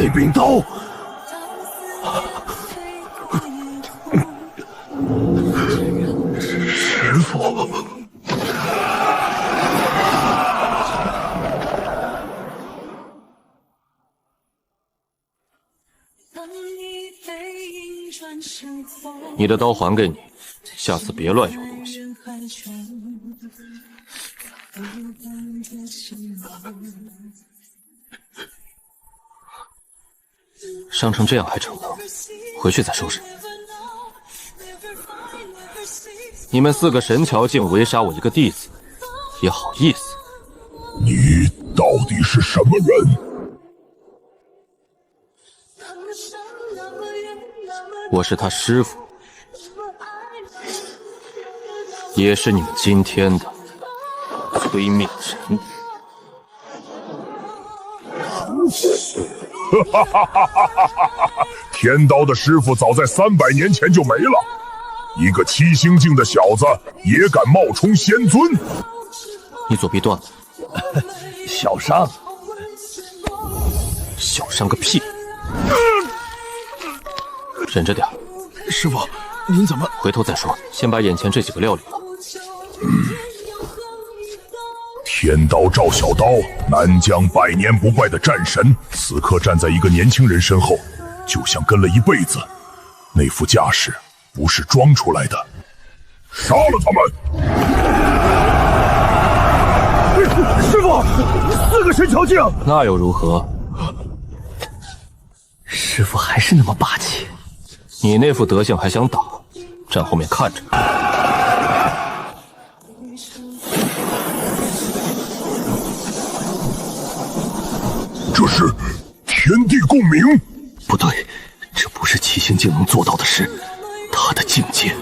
那柄刀。师傅。你的刀还给你，下次别乱用东西。伤成这样还逞能，回去再收拾。你们4个神桥境围杀我一个弟子，也好意思？你到底是什么人？我是他师傅，也是你们今天的催命神。天刀的师傅早在300年前就没了，一个7星境的小子也敢冒充仙尊？你左臂断了，小伤。小伤个屁！忍着点。师傅，您怎么？回头再说，先把眼前这几个料理了。天刀赵小刀，南疆100年不败的战神，此刻站在一个年轻人身后，就像跟了一辈子。那副架势不是装出来的。杀了他们！师傅，4个神桥境，那又如何？师傅还是那么霸气。你那副德行还想打？站后面看着。这是天地共鸣？不对，这不是7星境能做到的事，他的境界。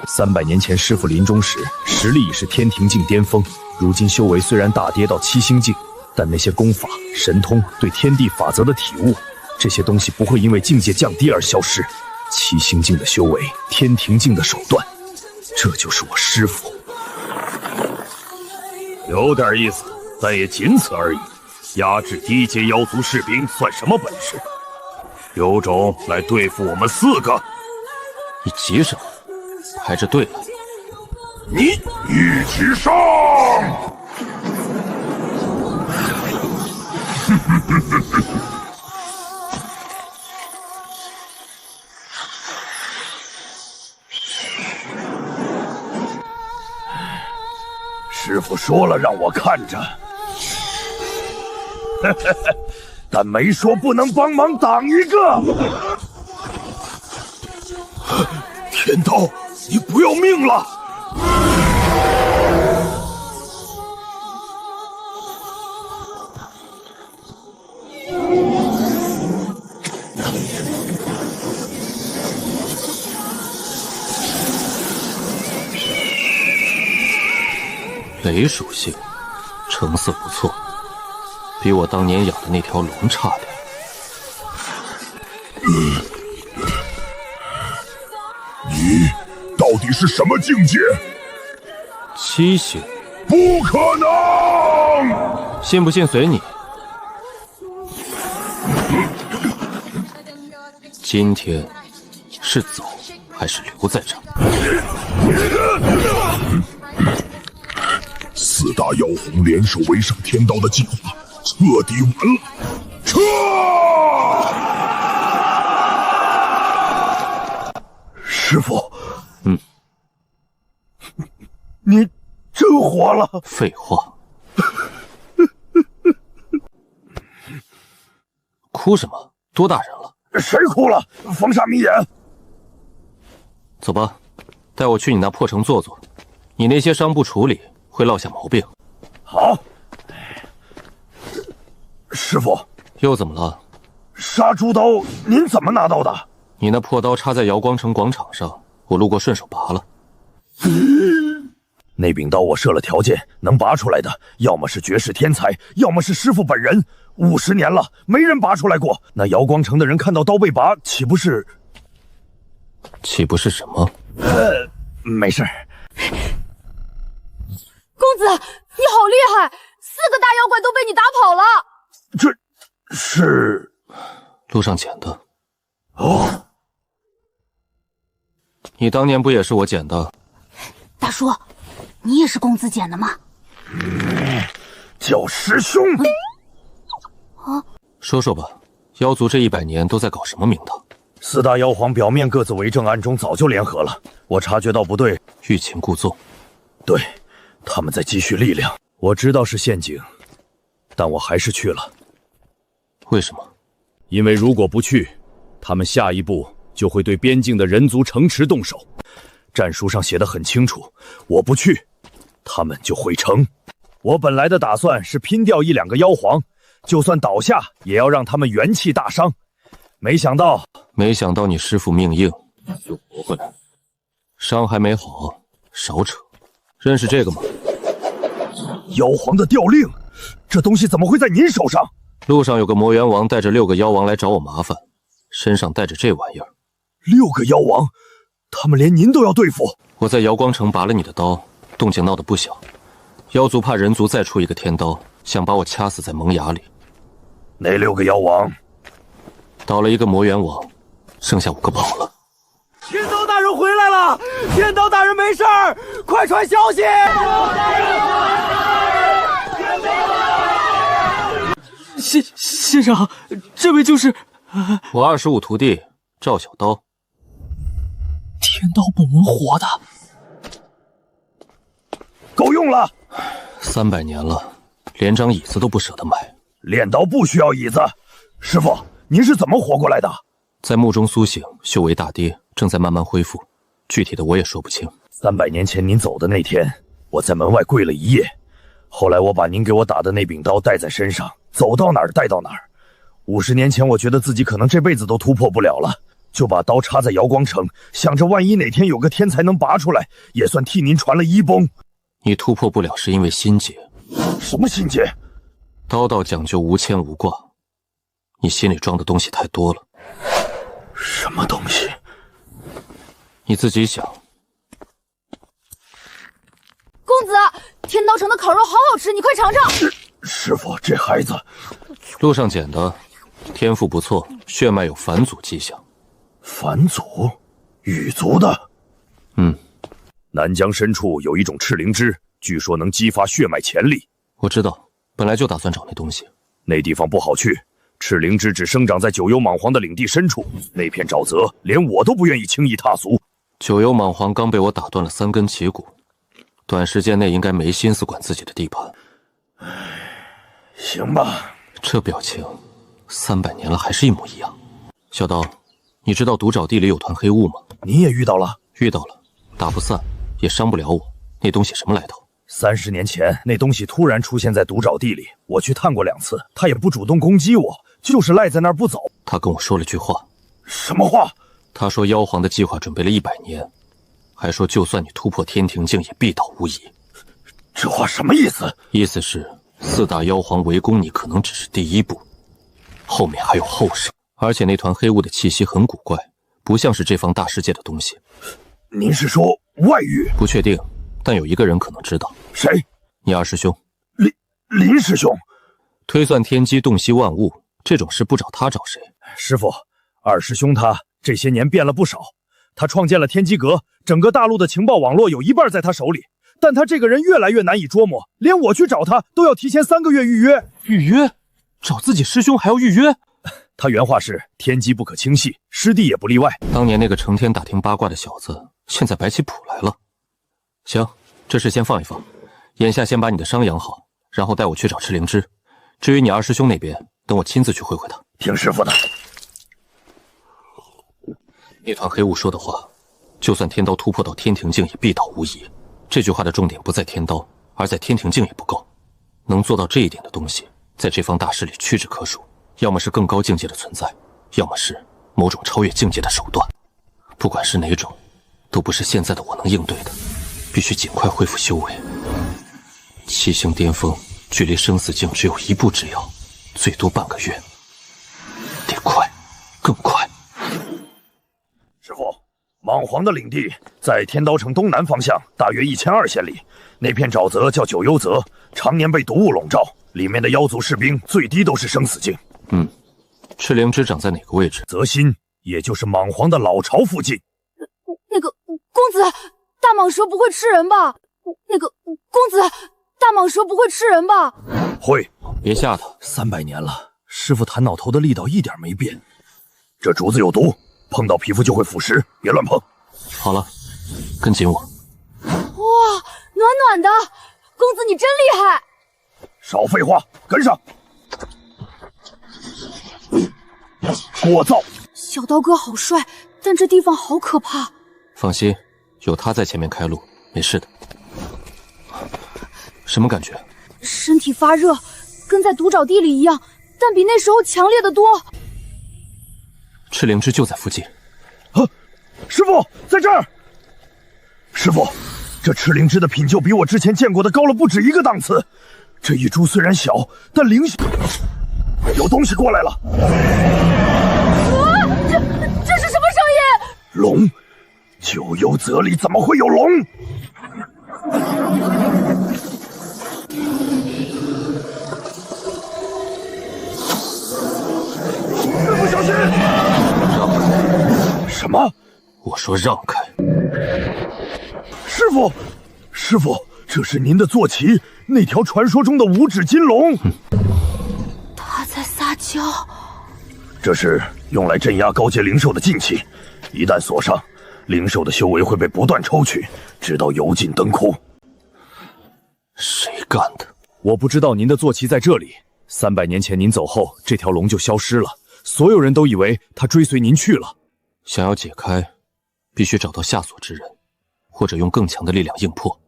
300年前师傅临终时，实力已是天庭境巅峰。如今修为虽然大跌到7星境，但那些功法、神通对天地法则的体悟，这些东西不会因为境界降低而消失。7星境的修为，天庭境的手段，这就是我师傅。有点意思，但也仅此而已。压制低阶妖族士兵算什么本事？有种来对付我们4个！你急什么？排着队来。你一起上！师傅说了让我看着，但没说不能帮忙挡一个。天刀，你不要命了！雷属性，成色不错，比我当年养的那条龙差点。你到底是什么境界？7星？不可能！信不信随你。今天是走还是留在这？ 4大妖红联手围上天刀的计划彻底完了，撤！师傅，你真活了？废话，哭什么？多大人了？谁哭了？风煞迷眼。走吧，带我去你那破城坐坐，你那些伤不处理。 会落下毛病。好，师傅，又怎么了？杀猪刀，您怎么拿到的？你那破刀插在瑶光城广场上，我路过顺手拔了。那柄刀我设了条件，能拔出来的，要么是绝世天才，要么是师傅本人。50年了，没人拔出来过。那瑶光城的人看到刀被拔，岂不是什么？没事。公子，你好厉害！ 4个大妖怪都被你打跑了。这是路上捡的。哦，你当年不也是我捡的？大叔，你也是公子捡的吗？叫师兄。说说吧，妖族这100年都在搞什么名堂？4大妖皇表面各自为政，暗中早就联合了。我察觉到不对，欲擒故纵。对，他们在积蓄力量。我知道是陷阱，但我还是去了。为什么？因为如果不去，他们下一步就会对边境的人族城池动手。战书上写得很清楚，我不去，他们就毁城。我本来的打算是拼掉1、2个妖皇，就算倒下，也要让他们元气大伤。没想到你师父命硬，又活回来，伤还没好，少扯。认识这个吗？妖皇的调令，这东西怎么会在您手上？路上有个魔元王带着6个妖王来找我麻烦，身上带着这玩意儿。6个妖王，他们连您都要对付。我在瑶光城拔了你的刀，动静闹得不小。妖族怕人族再出一个天刀，想把我掐死在萌芽里。哪6个妖王？倒了一个魔元王，剩下5个跑了。天刀大人回来了！天刀大人没事儿，快传消息！先生，这位就是我25徒弟赵小刀。天刀本人活的，够用了！300年了，连张椅子都不舍得买。练刀不需要椅子。师傅，您是怎么活过来的？在墓中苏醒，修为大跌，正在慢慢恢复。具体的我也说不清。300年前您走的那天，我在门外跪了一夜。后来我把您给我打的那柄刀带在身上，走到哪儿带到哪儿。50年前，我觉得自己可能这辈子都突破不了了，就把刀插在瑶光城，想着万一哪天有个天才能拔出来，也算替您传了衣崩。你突破不了是因为心结。什么心结？刀道讲究无牵无挂，你心里装的东西太多了。什么东西？你自己想。公子，天刀城的烤肉好好吃，你快尝尝。师傅，这孩子路上捡的，天赋不错，血脉有返祖迹象。返祖？羽族的？南疆深处有一种赤灵芝，据说能激发血脉潜力。我知道，本来就打算找那东西。那地方不好去，赤灵芝只生长在九幽莽皇的领地深处，那片沼泽连我都不愿意轻易踏足。九幽莽皇刚被我打断了3根旗骨，短时间内应该没心思管自己的地盘。行吧。这表情，300年了还是一模一样。小刀，你知道毒沼地里有团黑雾吗？你也遇到了？遇到了，打不散，也伤不了我。那东西什么来头？30年前，那东西突然出现在毒沼地里，我去探过2次，它也不主动攻击我，就是赖在那儿不走。他跟我说了句话。什么话？他说妖皇的计划准备了100年，还说就算你突破天庭境也必倒无疑。这话什么意思？意思是4大妖皇围攻你可能只是第一步，后面还有后事。而且那团黑雾的气息很古怪，不像是这方大世界的东西。您是说外域？不确定，但有一个人可能知道。谁？你二师兄。林师兄。推算天机，洞悉万物，这种事不找他找谁？师傅，二师兄他这些年变了不少，他创建了天机阁，整个大陆的情报网络有一半在他手里。但他这个人越来越难以捉摸，连我去找他都要提前3个月预约。预约？找自己师兄还要预约？他原话是天机不可轻细，师弟也不例外。当年那个成天打听八卦的小子，现在摆起谱来了。行，这事先放一放，眼下先把你的伤养好，然后带我去找赤灵芝。至于你二师兄那边，等我亲自去会会他。听师傅的。那团黑雾说的话，就算天刀突破到天庭境也必倒无疑。这句话的重点不在天刀，而在天庭境也不够。能做到这一点的东西，在这方大势里屈指可数，要么是更高境界的存在，要么是某种超越境界的手段。不管是哪种，都不是现在的我能应对的，必须尽快恢复修为。七星巅峰距离生死境只有1步之遥，最多半个月，得快，更快。师傅，莽皇的领地在天刀城东南方向，大约1200千里。那片沼泽叫九幽泽，常年被毒雾笼罩，里面的妖族士兵最低都是生死境。赤灵芝长在哪个位置？泽心，也就是莽皇的老巢附近。那个公子，大蟒蛇不会吃人吧？那个公子，大蟒蛇不会吃人吧？会，别吓他。 300年了，师傅弹脑头的力道一点没变。这竹子有毒，碰到皮肤就会腐蚀，别乱碰。好了，跟紧我。哇，暖暖的，公子你真厉害！少废话，跟上。聒噪！小刀哥好帅，但这地方好可怕。放心，有他在前面开路，没事的。什么感觉？身体发热，跟在毒沼地里一样，但比那时候强烈的多。赤灵芝就在附近。师傅，在这儿。师傅，这赤灵芝的品就比我之前见过的高了不止一个档次。这一株虽然小，但灵性……有东西过来了！这是什么声音？龙！九幽泽里怎么会有龙？师傅小心！什么？我说让开！师傅，师傅，这是您的坐骑，那条传说中的五指金龙。他在撒娇。这是用来镇压高阶灵兽的禁器，一旦锁上，灵兽的修为会被不断抽取，直到油尽灯枯。谁干的？我不知道您的坐骑在这里。300年前您走后，这条龙就消失了，所有人都以为它追随您去了。想要解开，必须找到下锁之人，或者用更强的力量硬破。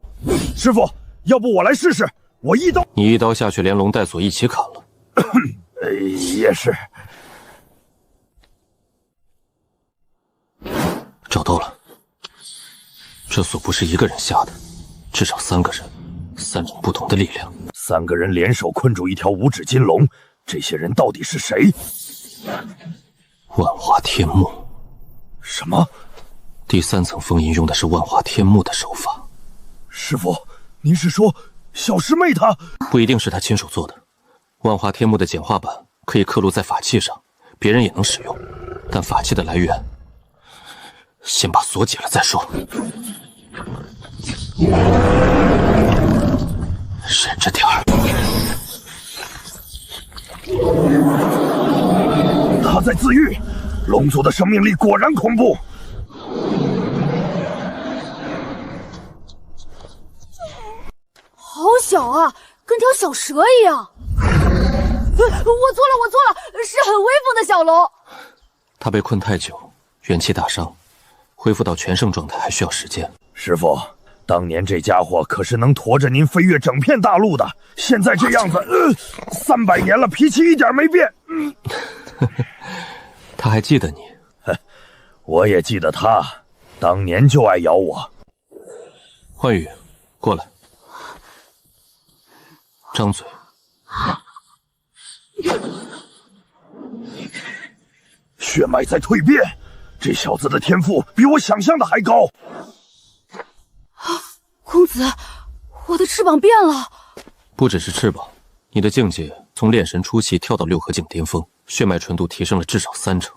师傅，要不我来试试？我一刀……你一刀下去，连龙带锁一起砍了。也是。找到了，这锁不是一个人下的，至少3个人，3种不同的力量。 3个人联手困住一条五指金龙，这些人到底是谁？万花天幕。什么？第3层封印用的是万花天幕的手法。师傅，您是说小师妹她？不一定是她亲手做的。万花天幕的简化版可以刻录在法器上，别人也能使用。但法器的来源，先把锁解了再说。忍着点儿。他在自愈，龙族的生命力果然恐怖。好小啊，跟条小蛇一样。我错了，是很威风的小龙。他被困太久，元气大伤，恢复到全盛状态还需要时间。师傅，当年这家伙可是能驮着您飞越整片大陆的，现在这样子，300年了，脾气一点没变。他还记得你？我也记得他，当年就爱咬我。幻羽，过来，张嘴。血脉在蜕变，这小子的天赋比我想象的还高。公子，我的翅膀变了。不只是翅膀，你的境界从炼神初期跳到六合境巅峰，血脉纯度提升了至少3成。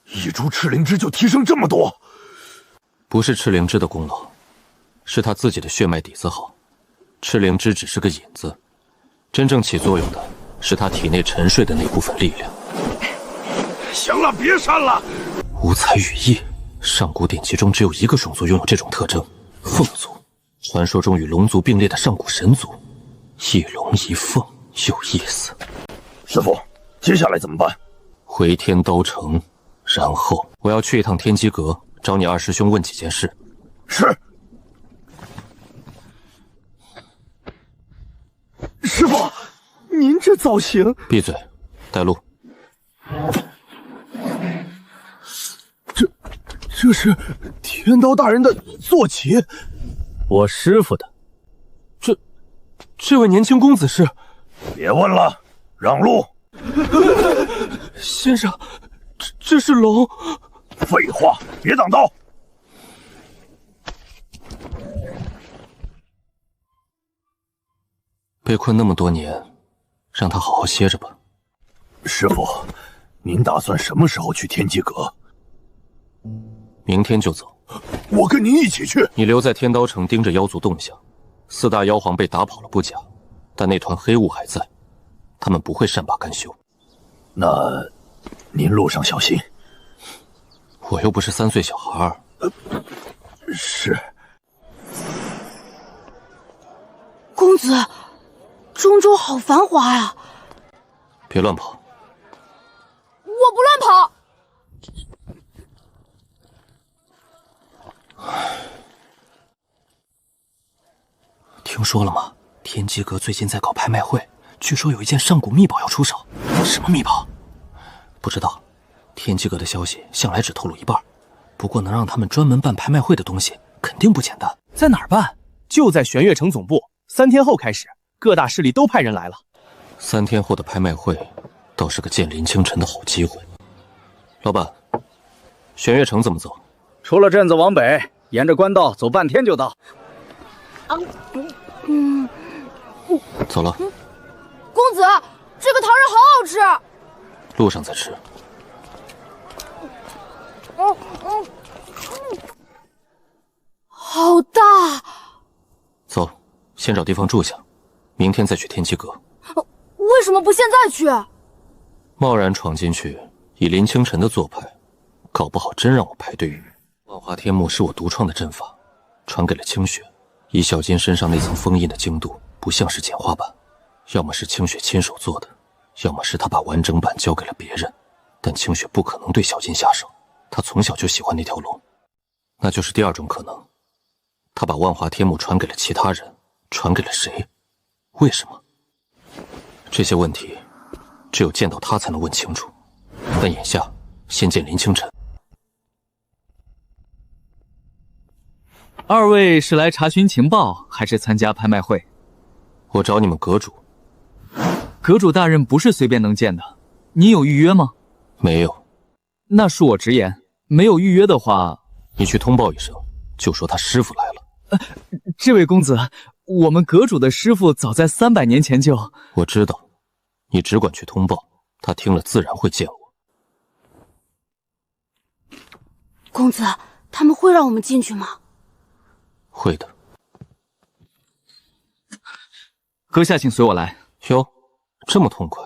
一株赤灵芝就提升这么多？不是赤灵芝的功劳，是他自己的血脉底子好。赤灵芝只是个引子，真正起作用的是他体内沉睡的那部分力量。行了，别删了。五彩羽翼，上古典籍中只有一个种族拥有这种特征——凤族。传说中与龙族并列的上古神族，一龙一凤，有意思。师傅，接下来怎么办？回天刀城，然后我要去一趟天机阁，找你二师兄问几件事。是。师傅，您这造型……闭嘴，带路。这是天刀大人的坐骑，我师傅的。这位年轻公子是？别问了，让路。先生，这是龙。废话，别挡道。被困那么多年，让他好好歇着吧。师傅，您打算什么时候去天机阁？明天就走。我跟您一起去。你留在天刀城盯着妖族动向。4大妖皇被打跑了不假，但那团黑雾还在，他们不会善罢甘休。那您路上小心。我又不是3岁小孩儿。是。公子，中州好繁华呀！别乱跑。我不乱跑。听说了吗？天机阁最近在搞拍卖会，据说有一件上古秘宝要出手。什么秘宝？不知道。天机阁的消息向来只透露一半，不过能让他们专门办拍卖会的东西，肯定不简单。在哪儿办？就在玄月城总部。3天后开始，各大势力都派人来了。3天后的拍卖会，倒是个见林清晨的好机会。老板，玄月城怎么走？出了镇子往北，沿着官道走半天就到。走了。公子，这个糖人好好吃。路上再吃。好大。走，先找地方住下，明天再去天机阁。为什么不现在去？贸然闯进去，以林清晨的做派，搞不好真让我排队遇。万华天幕是我独创的阵法，传给了清雪。以小金身上那层封印的精度，不像是简化版，要么是清雪亲手做的，要么是他把完整版交给了别人。但清雪不可能对小金下手，他从小就喜欢那条龙。那就是第二种可能，他把万华天幕传给了其他人，传给了谁？为什么？这些问题，只有见到他才能问清楚。但眼下，先见林清晨。2位是来查询情报，还是参加拍卖会？我找你们阁主。阁主大人不是随便能见的，你有预约吗？没有。那恕我直言，没有预约的话，你去通报一声，就说他师傅来了。这位公子，我们阁主的师傅早在300年前就……我知道，你只管去通报，他听了自然会见我。公子，他们会让我们进去吗？会的。阁下请随我来。哟，这么痛快。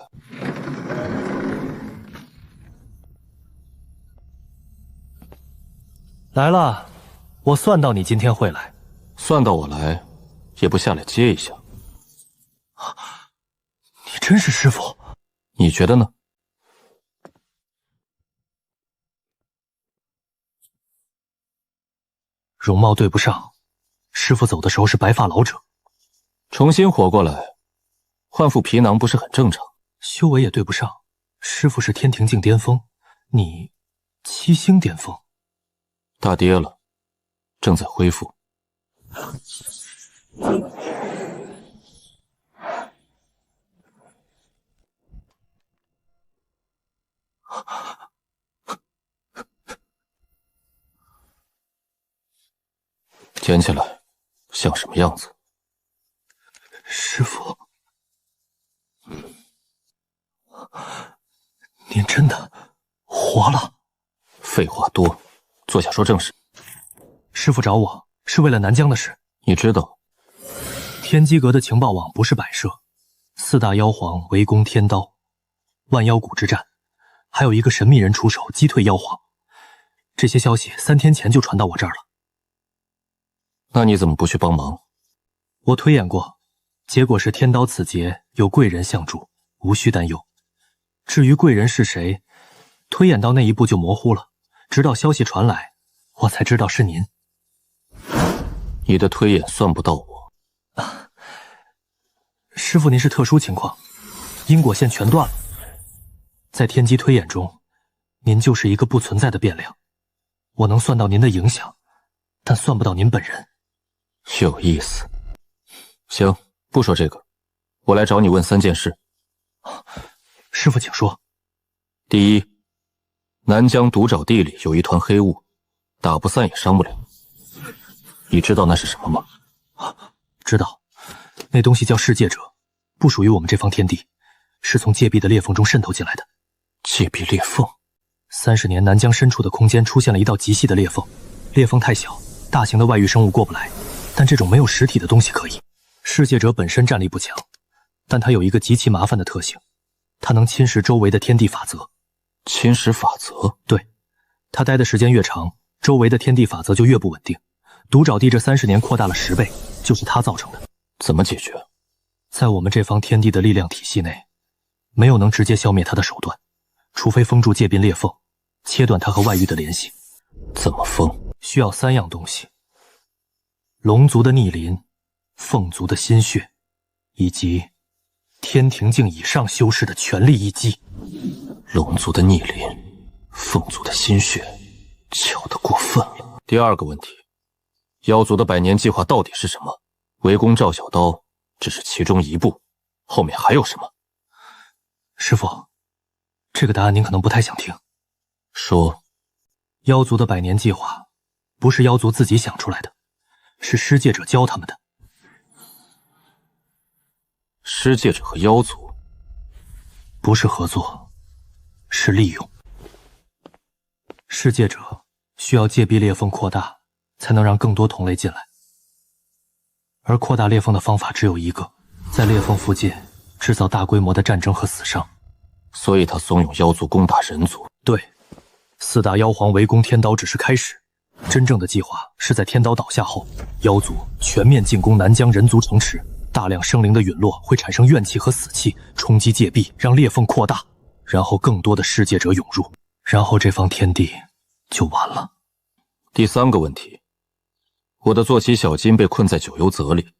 来了，我算到你今天会来。算到我来，也不下来接一下。你真是师傅？你觉得呢？容貌对不上，师傅走的时候是白发老者，重新活过来，换副皮囊不是很正常？修为也对不上，师傅是天庭境巅峰，你7星巅峰。大跌了，正在恢复。捡起来，像什么样子？师傅，您真的活了？废话多，坐下说正事。师傅找我是为了南疆的事。你知道，天机阁的情报网不是摆设，4大妖皇围攻天刀，万妖谷之战，还有一个神秘人出手击退妖皇。这些消息3天前就传到我这儿了。那你怎么不去帮忙？我推演过，结果是天刀此劫有贵人相助，无需担忧。至于贵人是谁，推演到那一步就模糊了，直到消息传来，我才知道是您。你的推演算不到我。师傅您是特殊情况，因果线全断了。在天机推演中，您就是一个不存在的变量。我能算到您的影响，但算不到您本人。有意思。行，不说这个，我来找你问3件事。师父请说。第一，南疆独沼地里有一团黑雾，打不散也伤不了。你知道那是什么吗？知道，那东西叫噬界者，不属于我们这方天地，是从界壁的裂缝中渗透进来的。界壁裂缝，30年南疆深处的空间出现了一道极细的裂缝，裂缝太小，大型的外域生物过不来。但这种没有实体的东西可以。世界者本身战力不强，但它有一个极其麻烦的特性，它能侵蚀周围的天地法则。侵蚀法则？对，它待的时间越长，周围的天地法则就越不稳定。独爪地这30年扩大了10倍，就是它造成的。怎么解决？在我们这方天地的力量体系内，没有能直接消灭它的手段，除非封住界壁裂缝，切断它和外域的联系。怎么封？需要3样东西：龙族的逆鳞、凤族的心血，以及天庭境以上修士的全力一击。龙族的逆鳞，凤族的心血，巧得过分了。第二个问题，妖族的100年计划到底是什么？围攻赵小刀只是其中一步，后面还有什么？师父，这个答案您可能不太想听。说，妖族的100年计划不是妖族自己想出来的，是施戒者教他们的。施戒者和妖族不是合作，是利用。施戒者需要界壁裂缝扩大，才能让更多同类进来。而扩大裂缝的方法只有一个，在裂缝附近制造大规模的战争和死伤。所以他怂恿妖族攻打人族。对，4大妖皇围攻天刀只是开始，真正的计划是在天刀倒下后，妖族全面进攻南疆人族城池，大量生灵的陨落会产生怨气和死气，冲击界壁，让裂缝扩大，然后更多的世界者涌入，然后这方天地就完了。第3个问题，我的坐骑小金被困在九幽泽里，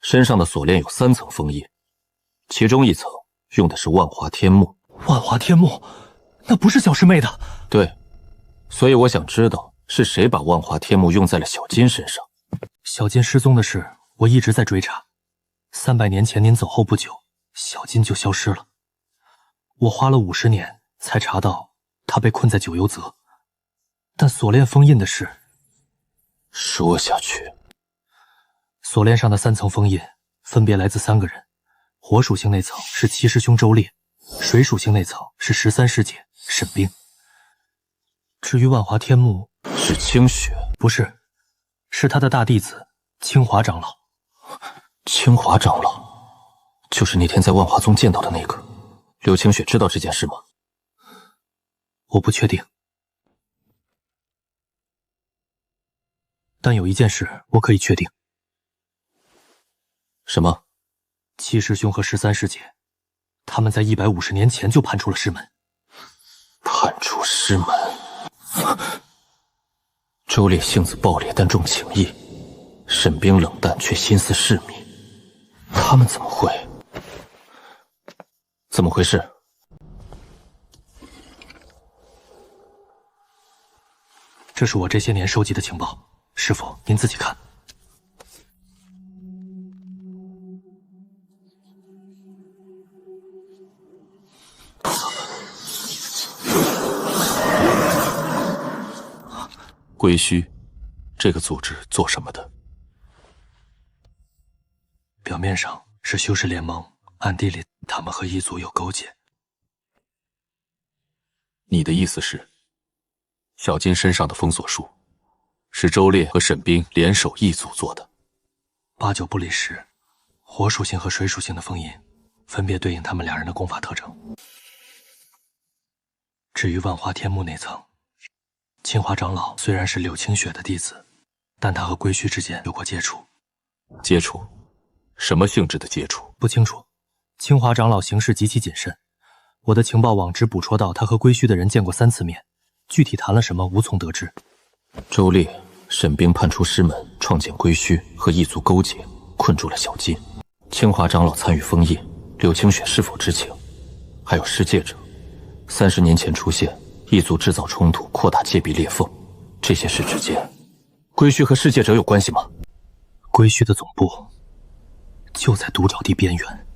身上的锁链有3层封印，其中一层用的是万华天幕。万华天幕，那不是小师妹的。对，所以我想知道是谁把万华天幕用在了小金身上。小金失踪的事我一直在追查，300年前您走后不久，小金就消失了。我花了50年才查到她被困在九幽泽，但锁链封印的事……说下去。锁链上的3层封印分别来自3个人，火属性那层是七师兄周烈，水属性那层是13师姐沈冰。至于万华天幕，是清雪？不是，是他的大弟子清华长老。清华长老就是那天在万华宗见到的那个。刘清雪知道这件事吗？我不确定，但有一件事我可以确定。什么？七师兄和13师姐，他们在150年前就叛出了师门。叛出师门？周烈性子暴烈但重情义，沈冰冷淡却心思细密，他们怎么会？怎么回事？这是我这些年收集的情报，师父您自己看。归墟这个组织做什么的？表面上是修士联盟，暗地里他们和异族有勾结。你的意思是，小金身上的封锁术是周烈和沈冰联手异族做的？8九不离10，火属性和水属性的封印分别对应他们2人的功法特征。至于万华天幕那层，清华长老虽然是柳清雪的弟子，但他和归墟之间有过接触。接触？什么性质的接触？不清楚。清华长老行事极其谨慎，我的情报网只捕捉到他和归墟的人见过3次面，具体谈了什么无从得知。周烈、沈冰叛出师门，创建归墟，和异族勾结，困住了小金。清华长老参与封印，柳清雪是否知情？还有施戒者，30年前出现，异族制造冲突，扩大界壁裂缝，这些事之间，归墟和施戒者有关系吗？归墟的总部就在独爪地边缘。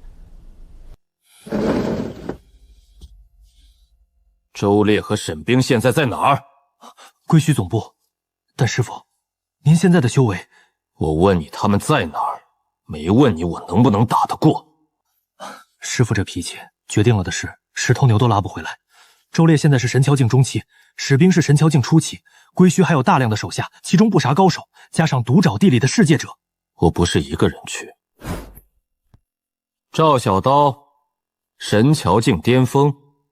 周烈和沈冰现在在哪儿？归墟总部。但师父，您现在的修为……我问你他们在哪儿，没问你我能不能打得过。师傅这脾气，决定了的事，10头牛都拉不回来。周烈现在是神桥境中期，史冰是神桥境初期，归墟还有大量的手下，其中不乏高手，加上独沼地里的世界者。我不是一个人去。赵小刀，神桥境巅峰；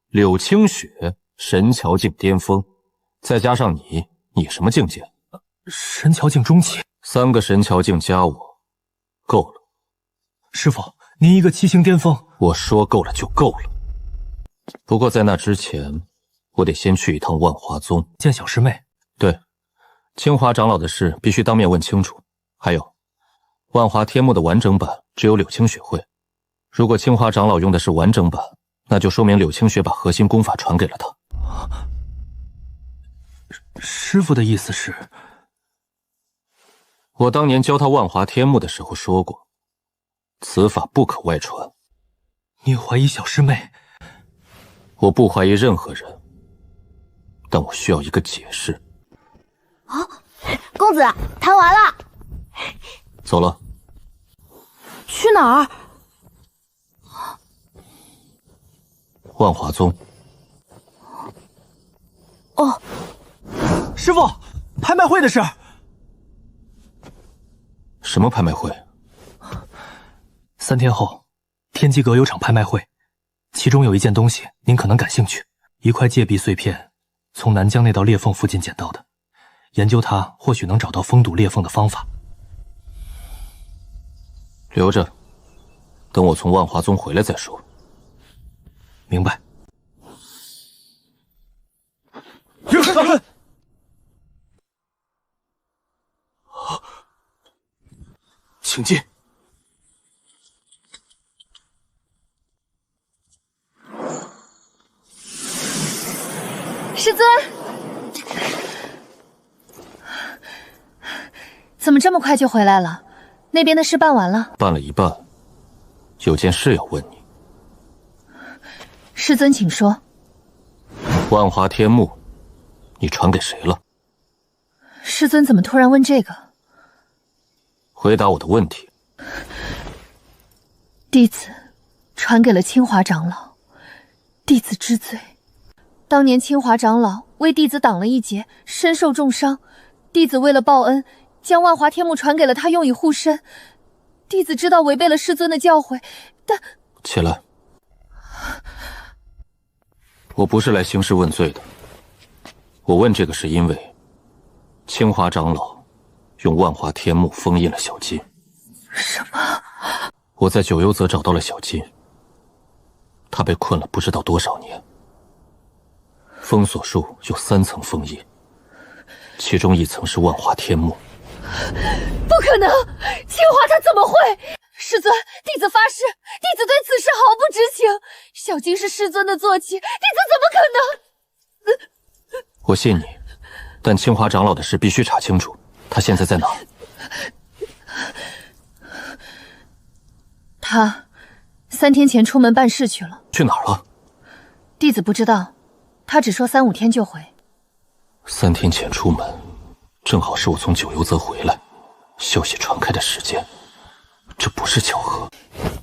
柳青雪，神桥境巅峰，再加上你什么境界？神桥境中期。3个神桥境加我，够了。师傅，您一个7星巅峰，我说够了就够了。不过在那之前，我得先去一趟万华宗见小师妹。对，清华长老的事必须当面问清楚。还有，万华天幕的完整版只有柳青雪会。如果清华长老用的是完整版，那就说明柳青雪把核心功法传给了他。师傅的意思是？我当年教他万华天幕的时候说过，此法不可外传。你怀疑小师妹？我不怀疑任何人，但我需要一个解释。啊，公子，谈完了。走了。去哪儿？万华宗。哦，师傅，拍卖会的事。什么拍卖会？3天后，天机阁有场拍卖会，其中有一件东西您可能感兴趣，一块界壁碎片，从南疆那道裂缝附近捡到的，研究它或许能找到封堵裂缝的方法。留着，等我从万华宗回来再说。明白。请进。师尊，怎么这么快就回来了？那边的事办完了？办了一半，有件事要问你。师尊，请说。万华天幕，你传给谁了？师尊怎么突然问这个？回答我的问题。弟子传给了清华长老，弟子知罪。当年清华长老为弟子挡了一劫，身受重伤，弟子为了报恩，将万华天幕传给了他，用以护身。弟子知道违背了师尊的教诲，但……起来。我不是来兴师问罪的，我问这个是因为清华长老用万华天幕封印了小金。什么？我在九幽泽找到了小金，他被困了不知道多少年。封锁术有3层封印，其中1层是万华天幕。不可能！清华他怎么会？师尊，弟子发誓，弟子对此事毫不知情。小金是师尊的坐骑，弟子怎么可能？我信你，但清华长老的事必须查清楚。他现在在哪？他3天前出门办事去了。去哪儿了？弟子不知道，他只说3、5天就回。3天前出门，正好是我从九幽泽回来，消息传开的时间，这不是巧合。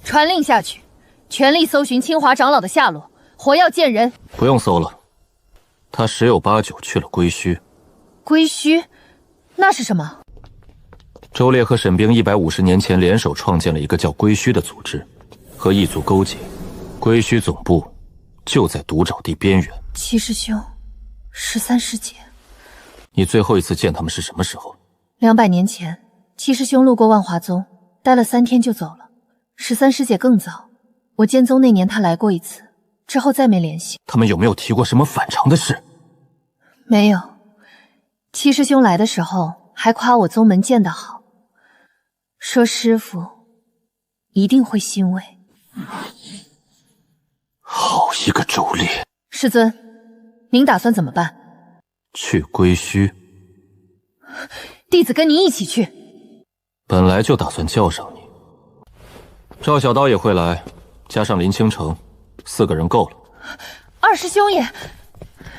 传令下去，全力搜寻清华长老的下落，活要见人。不用搜了，他10有8九去了归墟。归墟？那是什么？周烈和沈冰150年前联手创建了一个叫归墟的组织，和异族勾结。归墟总部就在独沼地边缘。七师兄，13师姐。你最后一次见他们是什么时候？200年前，七师兄路过万华宗，待了3天就走了。13师姐更早，我建宗那年她来过一次，之后再没联系。他们有没有提过什么反常的事？没有。七师兄来的时候还夸我宗门建得好，说师父一定会欣慰。好一个周烈！师尊，您打算怎么办？去归墟。弟子跟您一起去。本来就打算叫上你。赵小刀也会来，加上林倾城，4个人够了。二师兄也……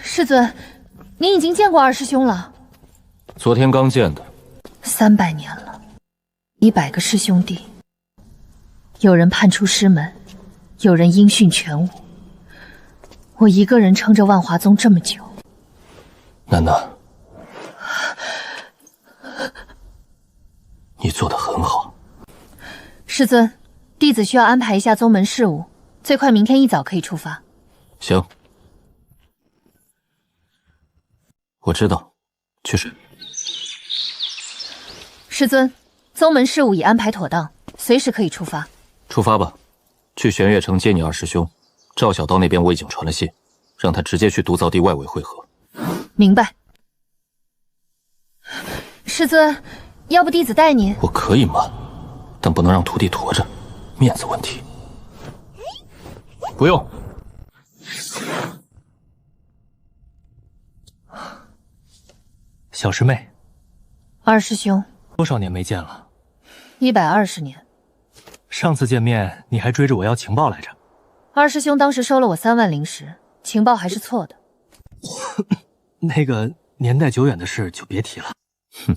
师尊，您已经见过二师兄了。昨天刚见的。300年了，100个师兄弟，有人叛出师门，有人音讯全无。我一个人撑着万华宗这么久。楠楠，你做得很好。师尊，弟子需要安排一下宗门事务，最快明天一早可以出发。行，我知道，去睡。师尊，宗门事务已安排妥当，随时可以出发。出发吧，去玄月城接你二师兄。赵小刀那边我已经传了信，让他直接去毒灶地外围会合。明白。师尊，要不弟子带您？我可以慢，但不能让徒弟驮着，面子问题。不用。小师妹，二师兄，多少年没见了？120年。上次见面你还追着我要情报来着。二师兄当时收了我3万灵石，情报还是错的。那个年代久远的事就别提了。哼，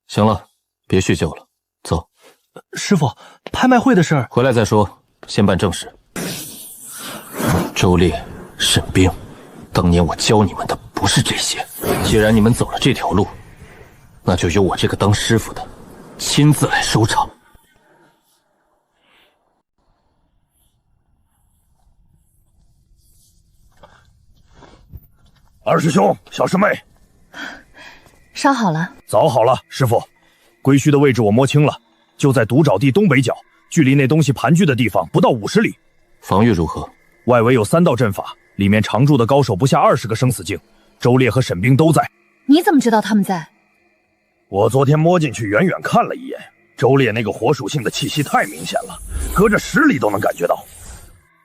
行了，别叙旧了，走。师傅，拍卖会的事回来再说，先办正事。周烈、沈冰，当年我教你们的不是这些。既然你们走了这条路，那就由我这个当师傅的亲自来收场。二师兄，小师妹，伤好了？早好了，师傅。归墟的位置我摸清了，就在毒沼地东北角，距离那东西盘踞的地方不到50里。防御如何？外围有3道阵法，里面常驻的高手不下20个生死境，周烈和沈冰都在。你怎么知道他们在？我昨天摸进去，远远看了一眼，周烈那个火属性的气息太明显了，隔着10里都能感觉到。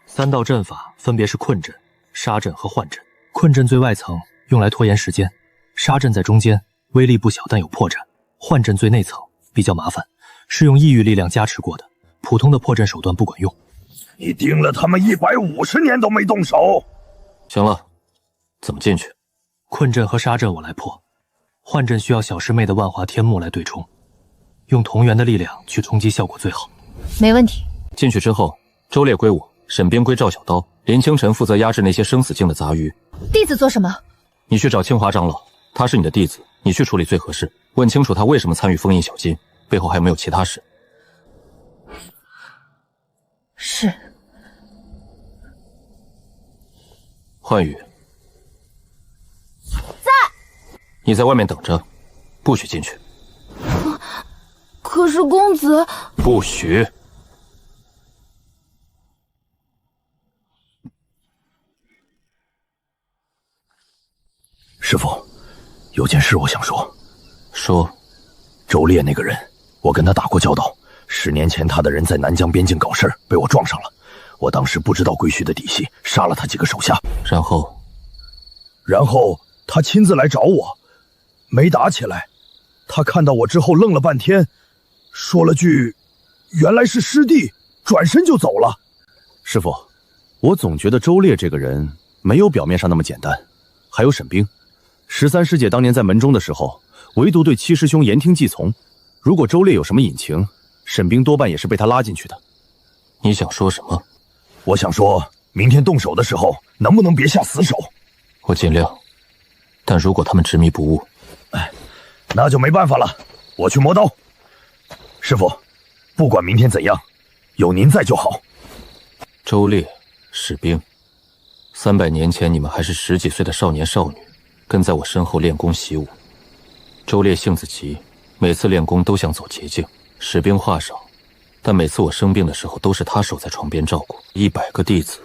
3道阵法分别是困阵、杀阵和幻阵。困阵最外层用来拖延时间，杀阵在中间，威力不小但有破绽。幻阵最内层比较麻烦，是用异域力量加持过的，普通的破阵手段不管用。你盯了他们150年都没动手。行了，怎么进去？困阵和杀阵我来破，幻阵需要小师妹的万华天幕来对冲，用同源的力量去冲击效果最好。没问题。进去之后，周烈归我，沈冰归赵小刀，林清晨负责压制那些生死境的杂鱼。弟子做什么？你去找清华长老，他是你的弟子，你去处理最合适。问清楚他为什么参与封印小金，背后还有没有其他事。是。幻宇，在。你在外面等着，不许进去。可是公子，不许。师傅，有件事我想说。说。周烈那个人，我跟他打过交道。10年前他的人在南疆边境搞事儿，被我撞上了。我当时不知道归墟的底细，杀了他几个手下。然后他亲自来找我，没打起来。他看到我之后愣了半天，说了句原来是师弟，转身就走了。师傅，我总觉得周烈这个人没有表面上那么简单。还有沈冰，13师姐当年在门中的时候，唯独对7师兄言听计从。如果周烈有什么隐情，沈冰多半也是被他拉进去的。你想说什么？我想说，明天动手的时候，能不能别下死手？我尽量，但如果他们执迷不悟，那就没办法了。我去磨刀。师傅，不管明天怎样，有您在就好。周烈、史冰，300年前你们还是10几岁的少年少女，跟在我身后练功习武。周烈性子急，每次练功都想走捷径。史冰话少，但每次我生病的时候，都是他守在床边照顾。100个弟子，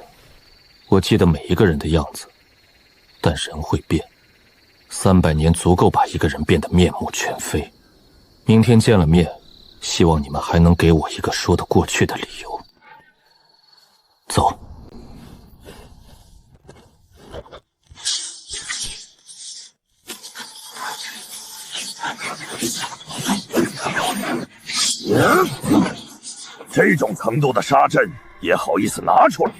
我记得每一个人的样子，但人会变。300年足够把一个人变得面目全非。明天见了面，希望你们还能给我一个说得过去的理由。走。这种程度的杀阵也好意思拿出来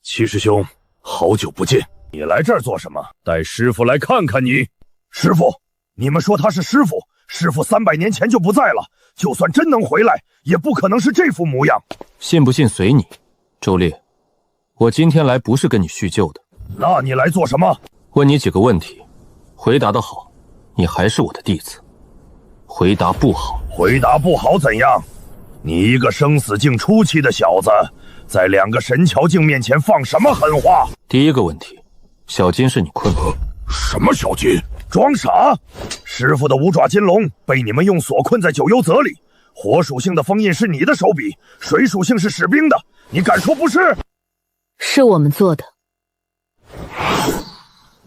？7师兄，好久不见，你来这儿做什么？带师傅来看看你。师傅，你们说他是师傅，师傅300年前就不在了，就算真能回来，也不可能是这副模样。信不信随你。周烈，我今天来不是跟你叙旧的。那你来做什么？问你几个问题，回答得好，你还是我的弟子；回答不好，怎样？你一个生死境初期的小子，在2个神桥境面前放什么狠话？第一个问题，小金是你困的。什么小金？装傻！师傅的五爪金龙被你们用锁困在九幽泽里，火属性的封印是你的手笔，水属性是使兵的，你敢说不是？是我们做的。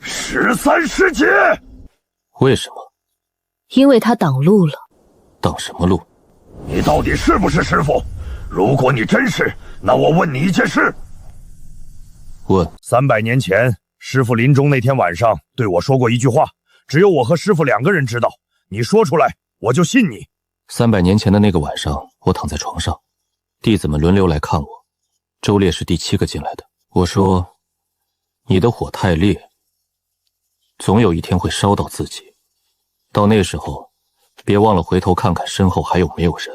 13师姐！为什么？因为他挡路了。挡什么路？你到底是不是师傅？如果你真是，那我问你一件事。问。300年前，师傅临终那天晚上对我说过一句话，只有我和师傅2个人知道。你说出来，我就信你。300年前的那个晚上，我躺在床上，弟子们轮流来看我。周烈是第7个进来的。我说：“你的火太烈，总有一天会烧到自己。到那时候，别忘了回头看看身后还有没有人。”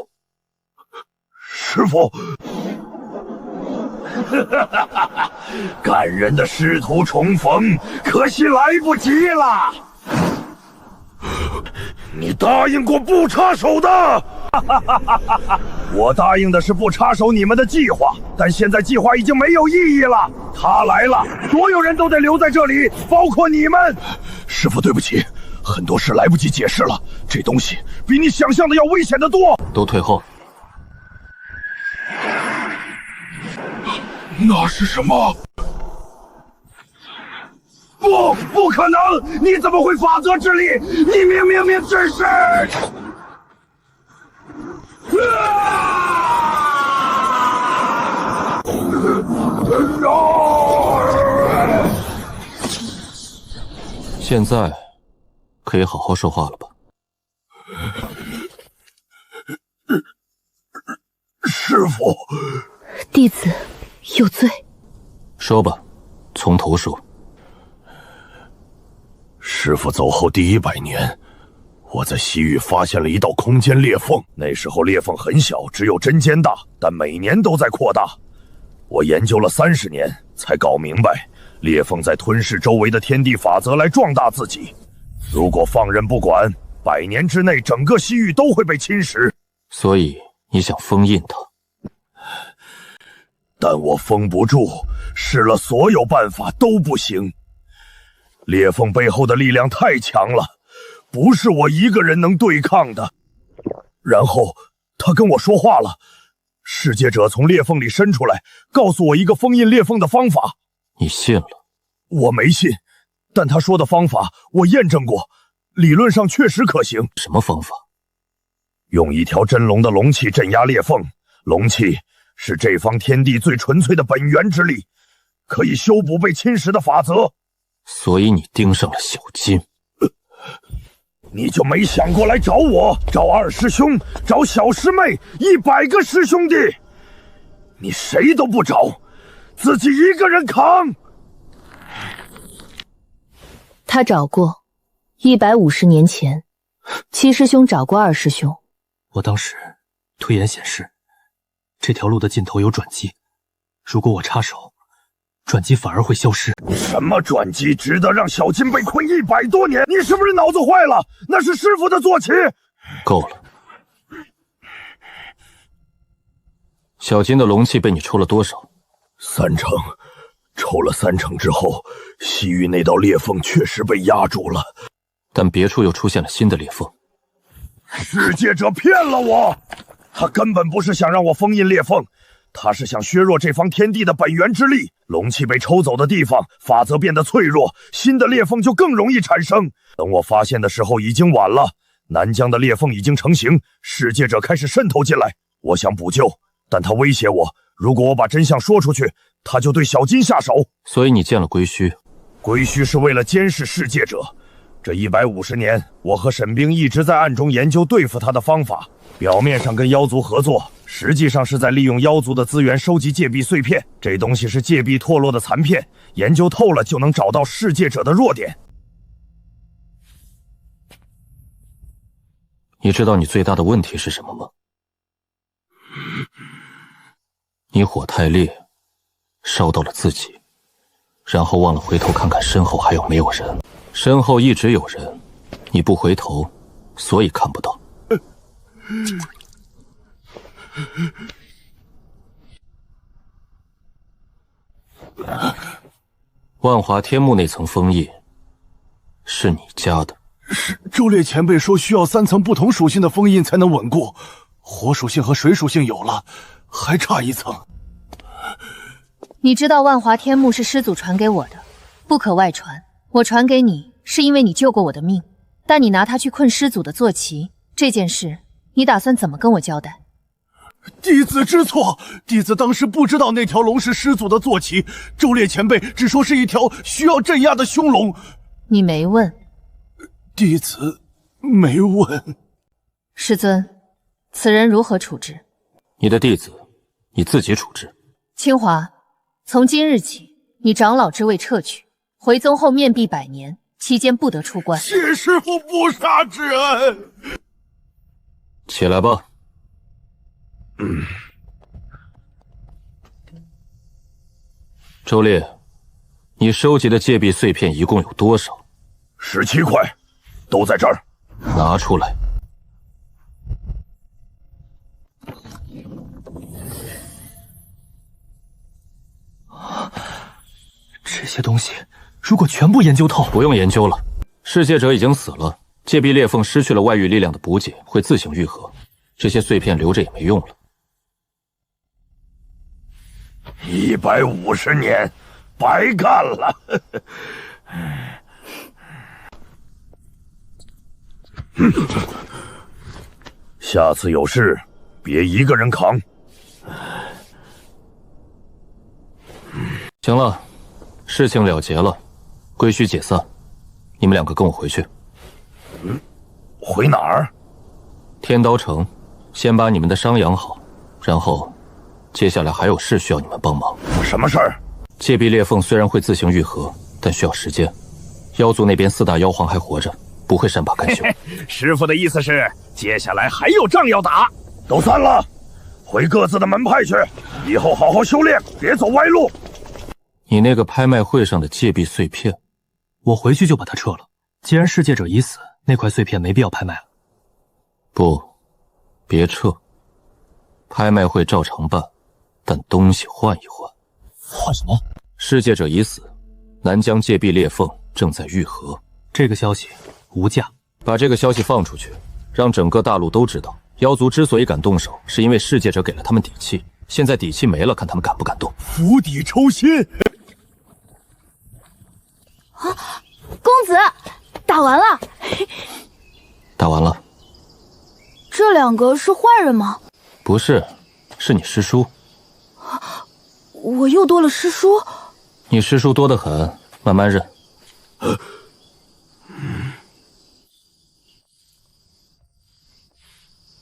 师傅，感人的师徒重逢，可惜来不及了。你答应过不插手的。我答应的是不插手你们的计划，但现在计划已经没有意义了。他来了，所有人都得留在这里，包括你们。师傅，对不起，很多事来不及解释了。这东西比你想象的要危险得多。都退后。那是什么？不可能！你怎么会法则之力？你明只是……现在可以好好说话了吧？师傅，弟子有罪。说吧，从头说。师傅走后第100年，我在西域发现了一道空间裂缝。那时候裂缝很小，只有针尖大，但每年都在扩大。我研究了30年，才搞明白，裂缝在吞噬周围的天地法则来壮大自己。如果放任不管，100年之内整个西域都会被侵蚀。所以你想封印它？但我封不住，试了所有办法都不行。裂缝背后的力量太强了，不是我一个人能对抗的。然后他跟我说话了，世界者从裂缝里伸出来，告诉我一个封印裂缝的方法。你信了？我没信，但他说的方法我验证过，理论上确实可行。什么方法？用一条真龙的龙气镇压裂缝，龙气是这方天地最纯粹的本源之力，可以修补被侵蚀的法则。所以你盯上了小金。你就没想过来找我，找二师兄，找小师妹，100个师兄弟，你谁都不找，自己一个人扛。他找过，150年前，7师兄找过2师兄。我当时推演显示，这条路的尽头有转机，如果我插手，转机反而会消失。什么转机值得让小金被困100多年？你是不是脑子坏了？那是师傅的坐骑。够了。小金的龙气被你抽了多少？3成。抽了3成之后，西域那道裂缝确实被压住了，但别处又出现了新的裂缝。世界者骗了我，他根本不是想让我封印裂缝，他是想削弱这方天地的本源之力。龙气被抽走的地方，法则变得脆弱，新的裂缝就更容易产生。等我发现的时候已经晚了，南疆的裂缝已经成型，世界者开始渗透进来。我想补救，但他威胁我，如果我把真相说出去，他就对小金下手。所以你见了龟墟？龟墟是为了监视世界者。这150年，我和沈冰一直在暗中研究对付他的方法。表面上跟妖族合作，实际上是在利用妖族的资源收集界壁碎片。这东西是界壁脱落的残片，研究透了就能找到世界者的弱点。你知道你最大的问题是什么吗？你火太烈，烧到了自己，然后忘了回头看看身后还有没有人。身后一直有人，你不回头，所以看不到。万华天幕那层封印是你加的。是周烈前辈说需要3层不同属性的封印才能稳固，火属性和水属性有了，还差1层。你知道万华天幕是师祖传给我的，不可外传。我传给你是因为你救过我的命，但你拿它去困师祖的坐骑，这件事你打算怎么跟我交代？弟子知错，弟子当时不知道那条龙是师祖的坐骑，周烈前辈只说是一条需要镇压的凶龙。你没问？弟子没问。师尊，此人如何处置？你的弟子，你自己处置。清华，从今日起，你长老之位撤去，回宗后面壁100年，期间不得出关。谢师父不杀之恩。起来吧。周烈，你收集的戒壁碎片一共有多少？17块，都在这儿。拿出来。这些东西如果全部研究透，不用研究了。噬戒者已经死了，戒壁裂缝失去了外域力量的补给，会自行愈合。这些碎片留着也没用了。150年，白干了。下次有事别一个人扛。行了，事情了结了，归墟解散。你们2个跟我回去。回哪儿？天刀城，先把你们的伤养好，然后接下来还有事需要你们帮忙。什么事儿？戒壁裂缝虽然会自行愈合，但需要时间。妖族那边4大妖皇还活着，不会善罢甘休。师父的意思是，接下来还有仗要打。都散了，回各自的门派去。以后好好修炼，别走歪路。你那个拍卖会上的戒壁碎片，我回去就把它撤了。既然噬戒者已死，那块碎片没必要拍卖了。不，别撤。拍卖会照常办，但东西换一换。换什么？噬戒者已死，南疆戒壁裂缝正在愈合。这个消息无价。把这个消息放出去，让整个大陆都知道，妖族之所以敢动手，是因为噬戒者给了他们底气。现在底气没了，看他们敢不敢动。釜底抽薪。啊，公子，打完了。打完了。这2个是坏人吗？不是，是你师叔。我又多了师叔？你师叔多得很，慢慢认。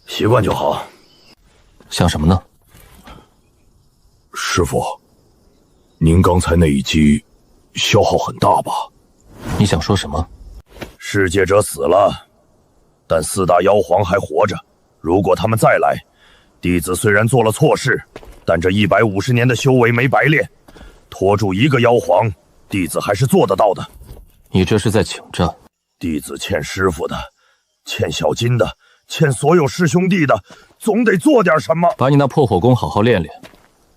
习惯就好。想什么呢？师父，您刚才那一击消耗很大吧？你想说什么？噬戒者死了，但4大妖皇还活着。如果他们再来，弟子虽然做了错事，但这150年的修为没白练，拖住1个妖皇，弟子还是做得到的。你这是在请战？弟子欠师傅的，欠小金的，欠所有师兄弟的，总得做点什么。把你那破火功好好练练。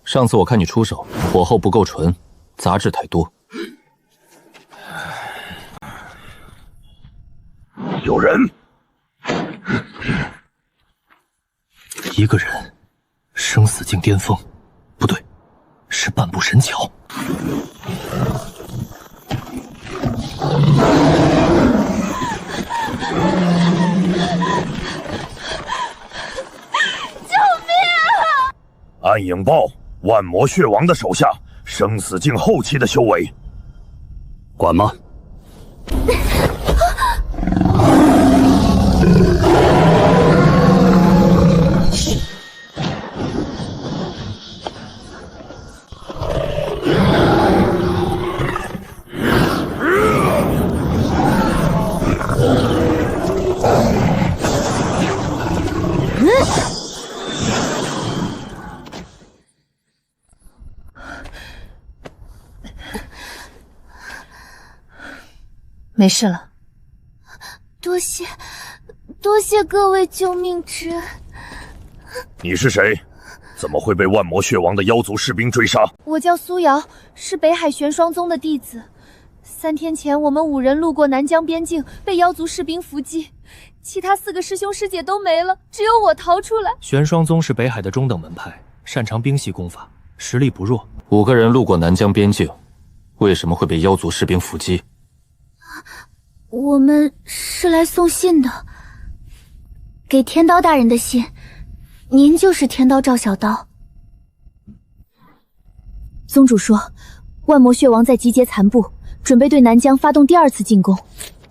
上次我看你出手，火候不够纯，杂质太多。有人。一个人，生死境巅峰，不对，是半步神桥。救命啊！暗影豹，万魔血王的手下，生死境后期的修为，管吗？没事了。多谢各位救命之恩。你是谁？怎么会被万魔血王的妖族士兵追杀？我叫苏瑶，是北海玄霜宗的弟子。3天前，我们5人路过南疆边境，被妖族士兵伏击，其他4个师兄师姐都没了，只有我逃出来。玄霜宗是北海的中等门派，擅长冰系功法，实力不弱。5个人路过南疆边境，为什么会被妖族士兵伏击？我们是来送信的，给天刀大人的信。您就是天刀赵小刀。宗主说，万魔血王在集结残部，准备对南疆发动第2次进攻。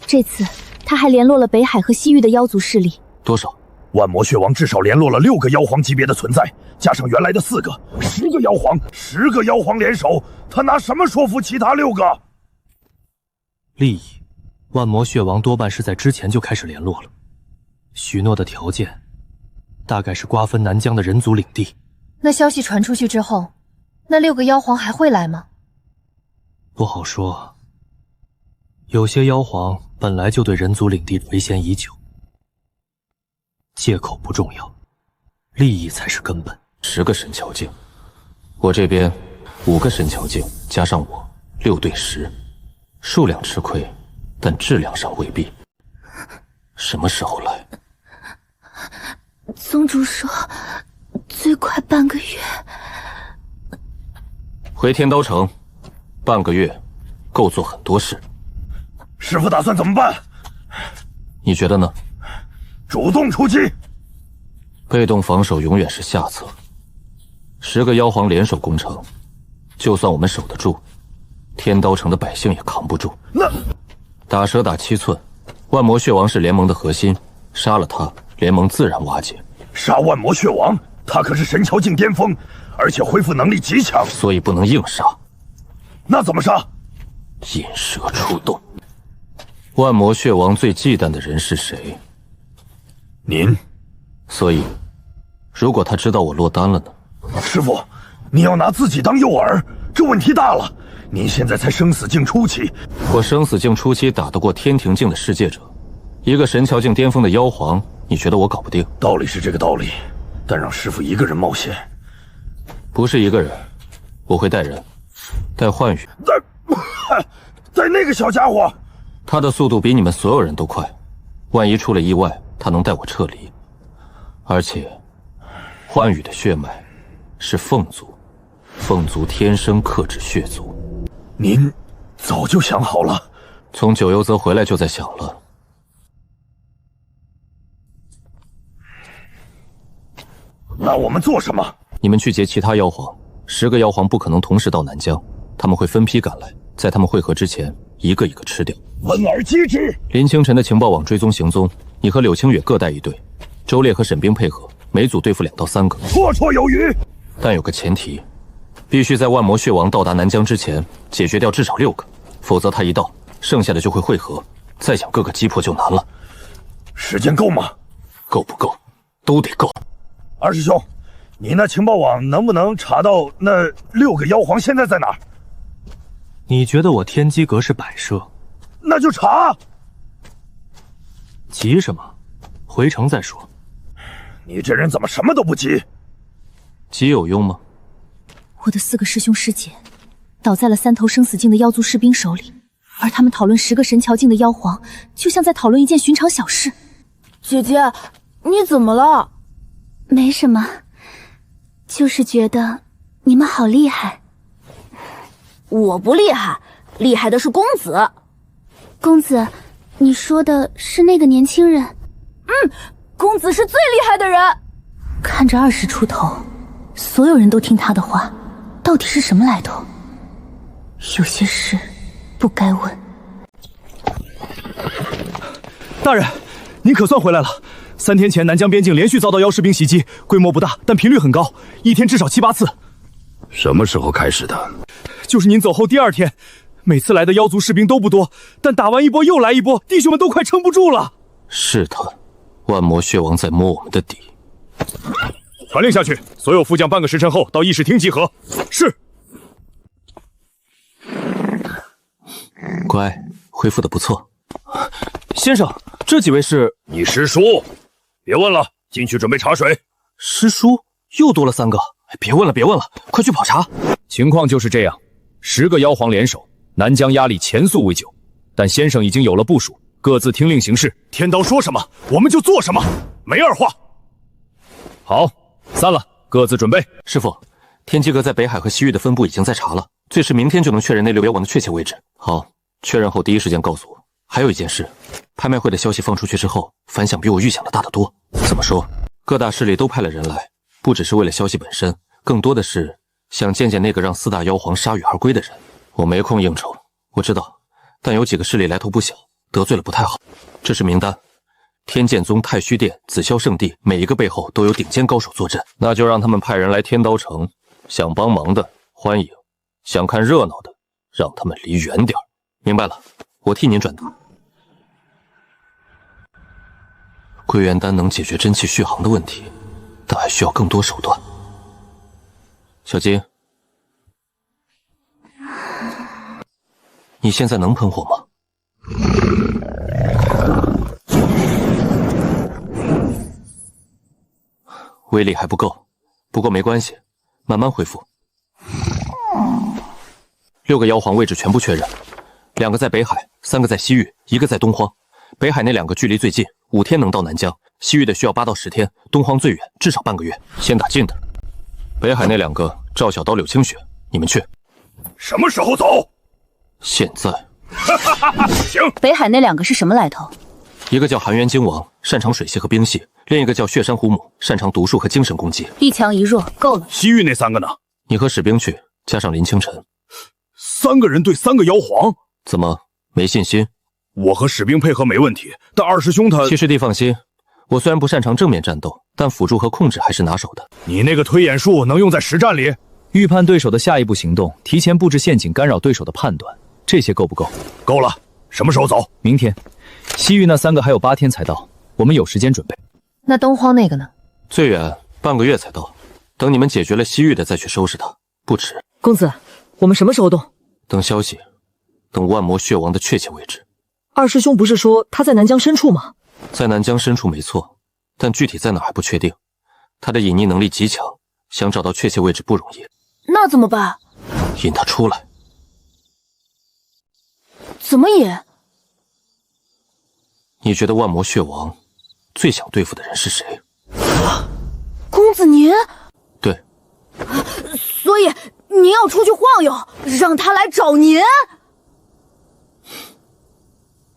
这次他还联络了北海和西域的妖族势力。多少？万魔血王至少联络了6个妖皇级别的存在，加上原来的4个，10个妖皇，10个妖皇联手，他拿什么说服其他6个？利益，万魔血王多半是在之前就开始联络了，许诺的条件大概是瓜分南疆的人族领地。那消息传出去之后，那6个妖皇还会来吗？不好说，有些妖皇本来就对人族领地垂涎已久。借口不重要，利益才是根本。10个神桥境，我这边5个神桥境，加上我6对10，数量吃亏，但质量上未必。什么时候来？宗主说，最快半个月。回天刀城，半个月够做很多事。师父打算怎么办？你觉得呢？主动出击。被动防守永远是下策。10个妖皇联手攻城，就算我们守得住，天刀城的百姓也扛不住。那打蛇打7寸，万魔血王是联盟的核心，杀了他，联盟自然瓦解。杀万魔血王，他可是神桥境巅峰，而且恢复能力极强，所以不能硬杀。那怎么杀？引蛇出洞。万魔血王最忌惮的人是谁？您。所以，如果他知道我落单了呢？师父，你要拿自己当诱饵，这问题大了。您现在才生死境初期，我生死境初期打得过天庭境的世界者，一个神桥境巅峰的妖皇，你觉得我搞不定？道理是这个道理，但让师父一个人冒险，不是一个人，我会带人，带幻羽。带那个小家伙，他的速度比你们所有人都快，万一出了意外，他能带我撤离。而且，幻羽的血脉是凤族，凤族天生克制血族。您早就想好了？从九幽泽回来就在想了。那我们做什么？你们去劫其他妖皇，10个妖皇不可能同时到南疆，他们会分批赶来，在他们会合之前，一个一个吃掉。闻而击之。林清晨的情报网追踪行踪，你和柳清月各带一队。周烈和沈冰配合，每组对付2到3个，绰绰有余。但有个前提，必须在万魔血王到达南疆之前解决掉至少6个，否则他一到，剩下的就会汇合，再想各个击破就难了。时间够吗？够不够？都得够。二师兄，你那情报网能不能查到那6个妖皇现在在哪儿？你觉得我天机阁是摆设？那就查。急什么？回城再说。你这人怎么什么都不急？急有用吗？我的4个师兄师姐倒在了3头生死境的妖族士兵手里，而他们讨论10个神桥境的妖皇，就像在讨论一件寻常小事。姐姐，你怎么了？没什么，就是觉得你们好厉害。我不厉害，厉害的是公子。公子，你说的是那个年轻人？公子是最厉害的人。看着20出头，所有人都听他的话，到底是什么来头？有些事不该问。大人，您可算回来了。3天前南疆边境连续遭到妖士兵袭击，规模不大，但频率很高，一天至少7、8次。什么时候开始的？就是您走后第2天。每次来的妖族士兵都不多，但打完一波又来一波，弟兄们都快撑不住了。是他，万魔血王在摸我们的底。传令下去，所有副将半个时辰后到议事厅集合。是。乖，恢复的不错。先生，这几位是……你师叔，别问了，进去准备茶水。师叔又多了3个，别问了，别问了，快去跑茶。情况就是这样，10个妖皇联手，南疆压力前所未久。但先生已经有了部署，各自听令行事。天刀说什么，我们就做什么，没二话。好，散了，各自准备。师傅，天机阁在北海和西域的分布已经在查了，最迟明天就能确认那6妖王的确切位置。好，确认后第一时间告诉我。还有一件事，拍卖会的消息放出去之后，反响比我预想的大得多。怎么说？各大势力都派了人来，不只是为了消息本身，更多的是想见见那个让4大妖皇铩羽而归的人。我没空应酬，我知道，但有几个势力来头不小，得罪了不太好。这是名单，天剑宗、太虚殿、紫霄圣地，每一个背后都有顶尖高手坐镇，那就让他们派人来天刀城。想帮忙的欢迎，想看热闹的让他们离远点。明白了，我替您转达。归元丹能解决真气续航的问题，但还需要更多手段。小金，你现在能喷火吗？威力还不够，不过没关系，慢慢恢复。6个妖皇位置全部确认，2个在北海，3个在西域，1个在东荒。北海那2个距离最近，5天能到南疆；西域的需要8到10天，东荒最远，至少半个月。先打近的。北海那2个，赵小刀、柳清雪，你们去。什么时候走？现在。行。北海那2个是什么来头？一个叫寒渊精王，擅长水系和冰系；另一个叫血山虎母，擅长毒术和精神攻击。一强一弱，够了。西域那3个呢？你和史兵去，加上林清晨。3个人对3个妖皇，怎么没信心？我和史兵配合没问题，但二师兄他……七师弟放心，我虽然不擅长正面战斗，但辅助和控制还是拿手的。你那个推演术能用在实战里？预判对手的下一步行动，提前布置陷阱，干扰对手的判断，这些够不够？够了。什么时候走？明天。西域那3个还有8天才到，我们有时间准备。那东荒那个呢？最远半个月才到，等你们解决了西域的再去收拾他，不迟。公子，我们什么时候动？等消息，等万魔血王的确切位置。二师兄不是说他在南疆深处吗？在南疆深处没错，但具体在哪还不确定。他的隐匿能力极强，想找到确切位置不容易。那怎么办？引他出来。怎么引？你觉得万魔血王最想对付的人是谁？公子您？对。所以您要出去晃悠，让他来找您？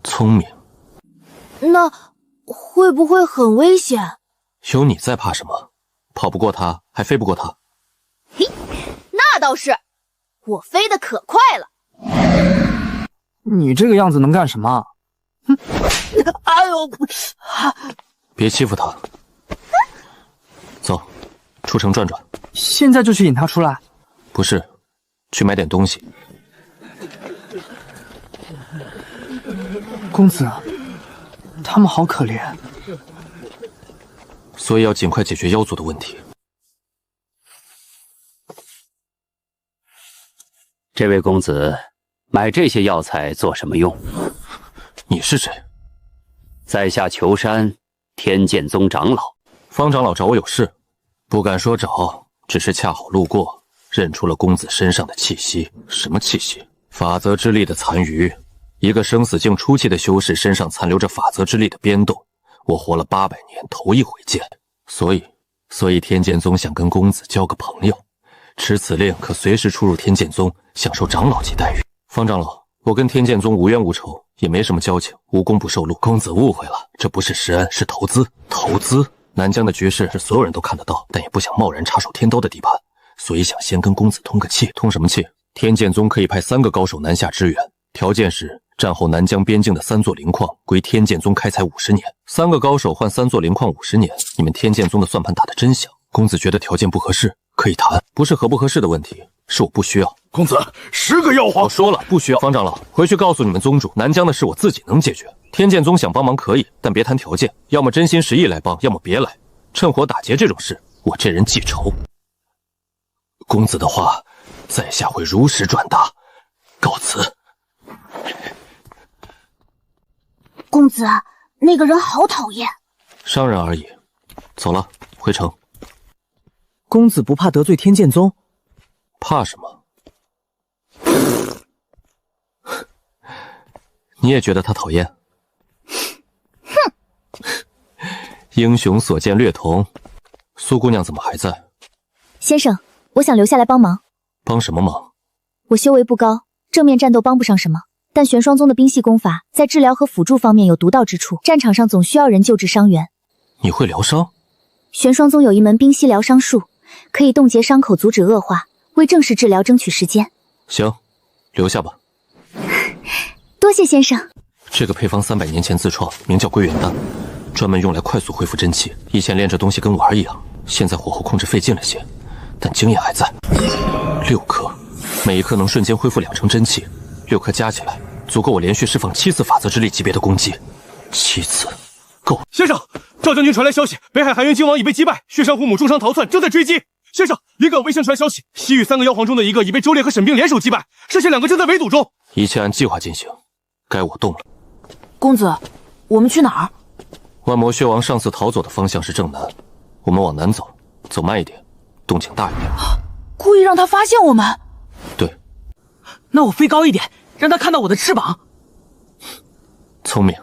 聪明。那会不会很危险？有你在怕什么？跑不过他，还飞不过他。嘿，那倒是，我飞得可快了。你这个样子能干什么？哎呦！别欺负他。走，出城转转。现在就去引他出来？不是，去买点东西。公子，他们好可怜，所以要尽快解决妖族的问题。这位公子，买这些药材做什么用？你是谁？在下裘山天剑宗长老。方长老找我有事，不敢说找，只是恰好路过，认出了公子身上的气息。什么气息？法则之力的残余。一个生死境初期的修士身上残留着法则之力的编动，我活了800年，头一回见。所以天剑宗想跟公子交个朋友，持此令可随时出入天剑宗，享受长老级待遇。方长老，我跟天剑宗无冤无仇，也没什么交情，无功不受禄。公子误会了，这不是施恩，是投资。投资？南疆的局势是所有人都看得到，但也不想贸然插手天刀的地盘，所以想先跟公子通个气。通什么气？天剑宗可以派3个高手南下支援，条件是战后南疆边境的3座灵矿归天剑宗开采50年，3个高手换3座灵矿50年。你们天剑宗的算盘打得真响。公子觉得条件不合适，可以谈，不是合不合适的问题，是我不需要。公子，10个药皇，我说了不需要。方长老，回去告诉你们宗主，南疆的事我自己能解决。天剑宗想帮忙可以，但别谈条件，要么真心实意来帮，要么别来。趁火打劫这种事，我这人记仇。公子的话，在下会如实转达。告辞。公子，那个人好讨厌。商人而已。走了，回城。公子不怕得罪天剑宗？怕什么？你也觉得他讨厌？哼！英雄所见略同。苏姑娘怎么还在？先生，我想留下来帮忙。帮什么忙？我修为不高，正面战斗帮不上什么，但玄霜宗的冰系功法在治疗和辅助方面有独到之处，战场上总需要人救治伤员。你会疗伤？玄霜宗有一门冰系疗伤术，可以冻结伤口，阻止恶化，为正式治疗争取时间。行，留下吧。多谢先生。这个配方300年前自创，名叫归元丹，专门用来快速恢复真气。以前练这东西跟玩一样，现在火候控制费劲了些，但经验还在。6颗，每一颗能瞬间恢复2成真气，6颗加起来足够我连续释放7次法则之力级别的攻击。7次，够。先生，赵将军传来消息，北海寒元金王已被击败，血山虎母重伤逃窜，正在追击。先生，灵港卫星传消息，西域3个妖皇中的一个已被周烈和沈冰联手击败，剩下2个正在围堵中。一切按计划进行，该我动了。公子，我们去哪儿？万魔血王上次逃走的方向是正南，我们往南走，走慢一点，动静大一点。故意让他发现我们？对。那我飞高一点，让他看到我的翅膀。聪明。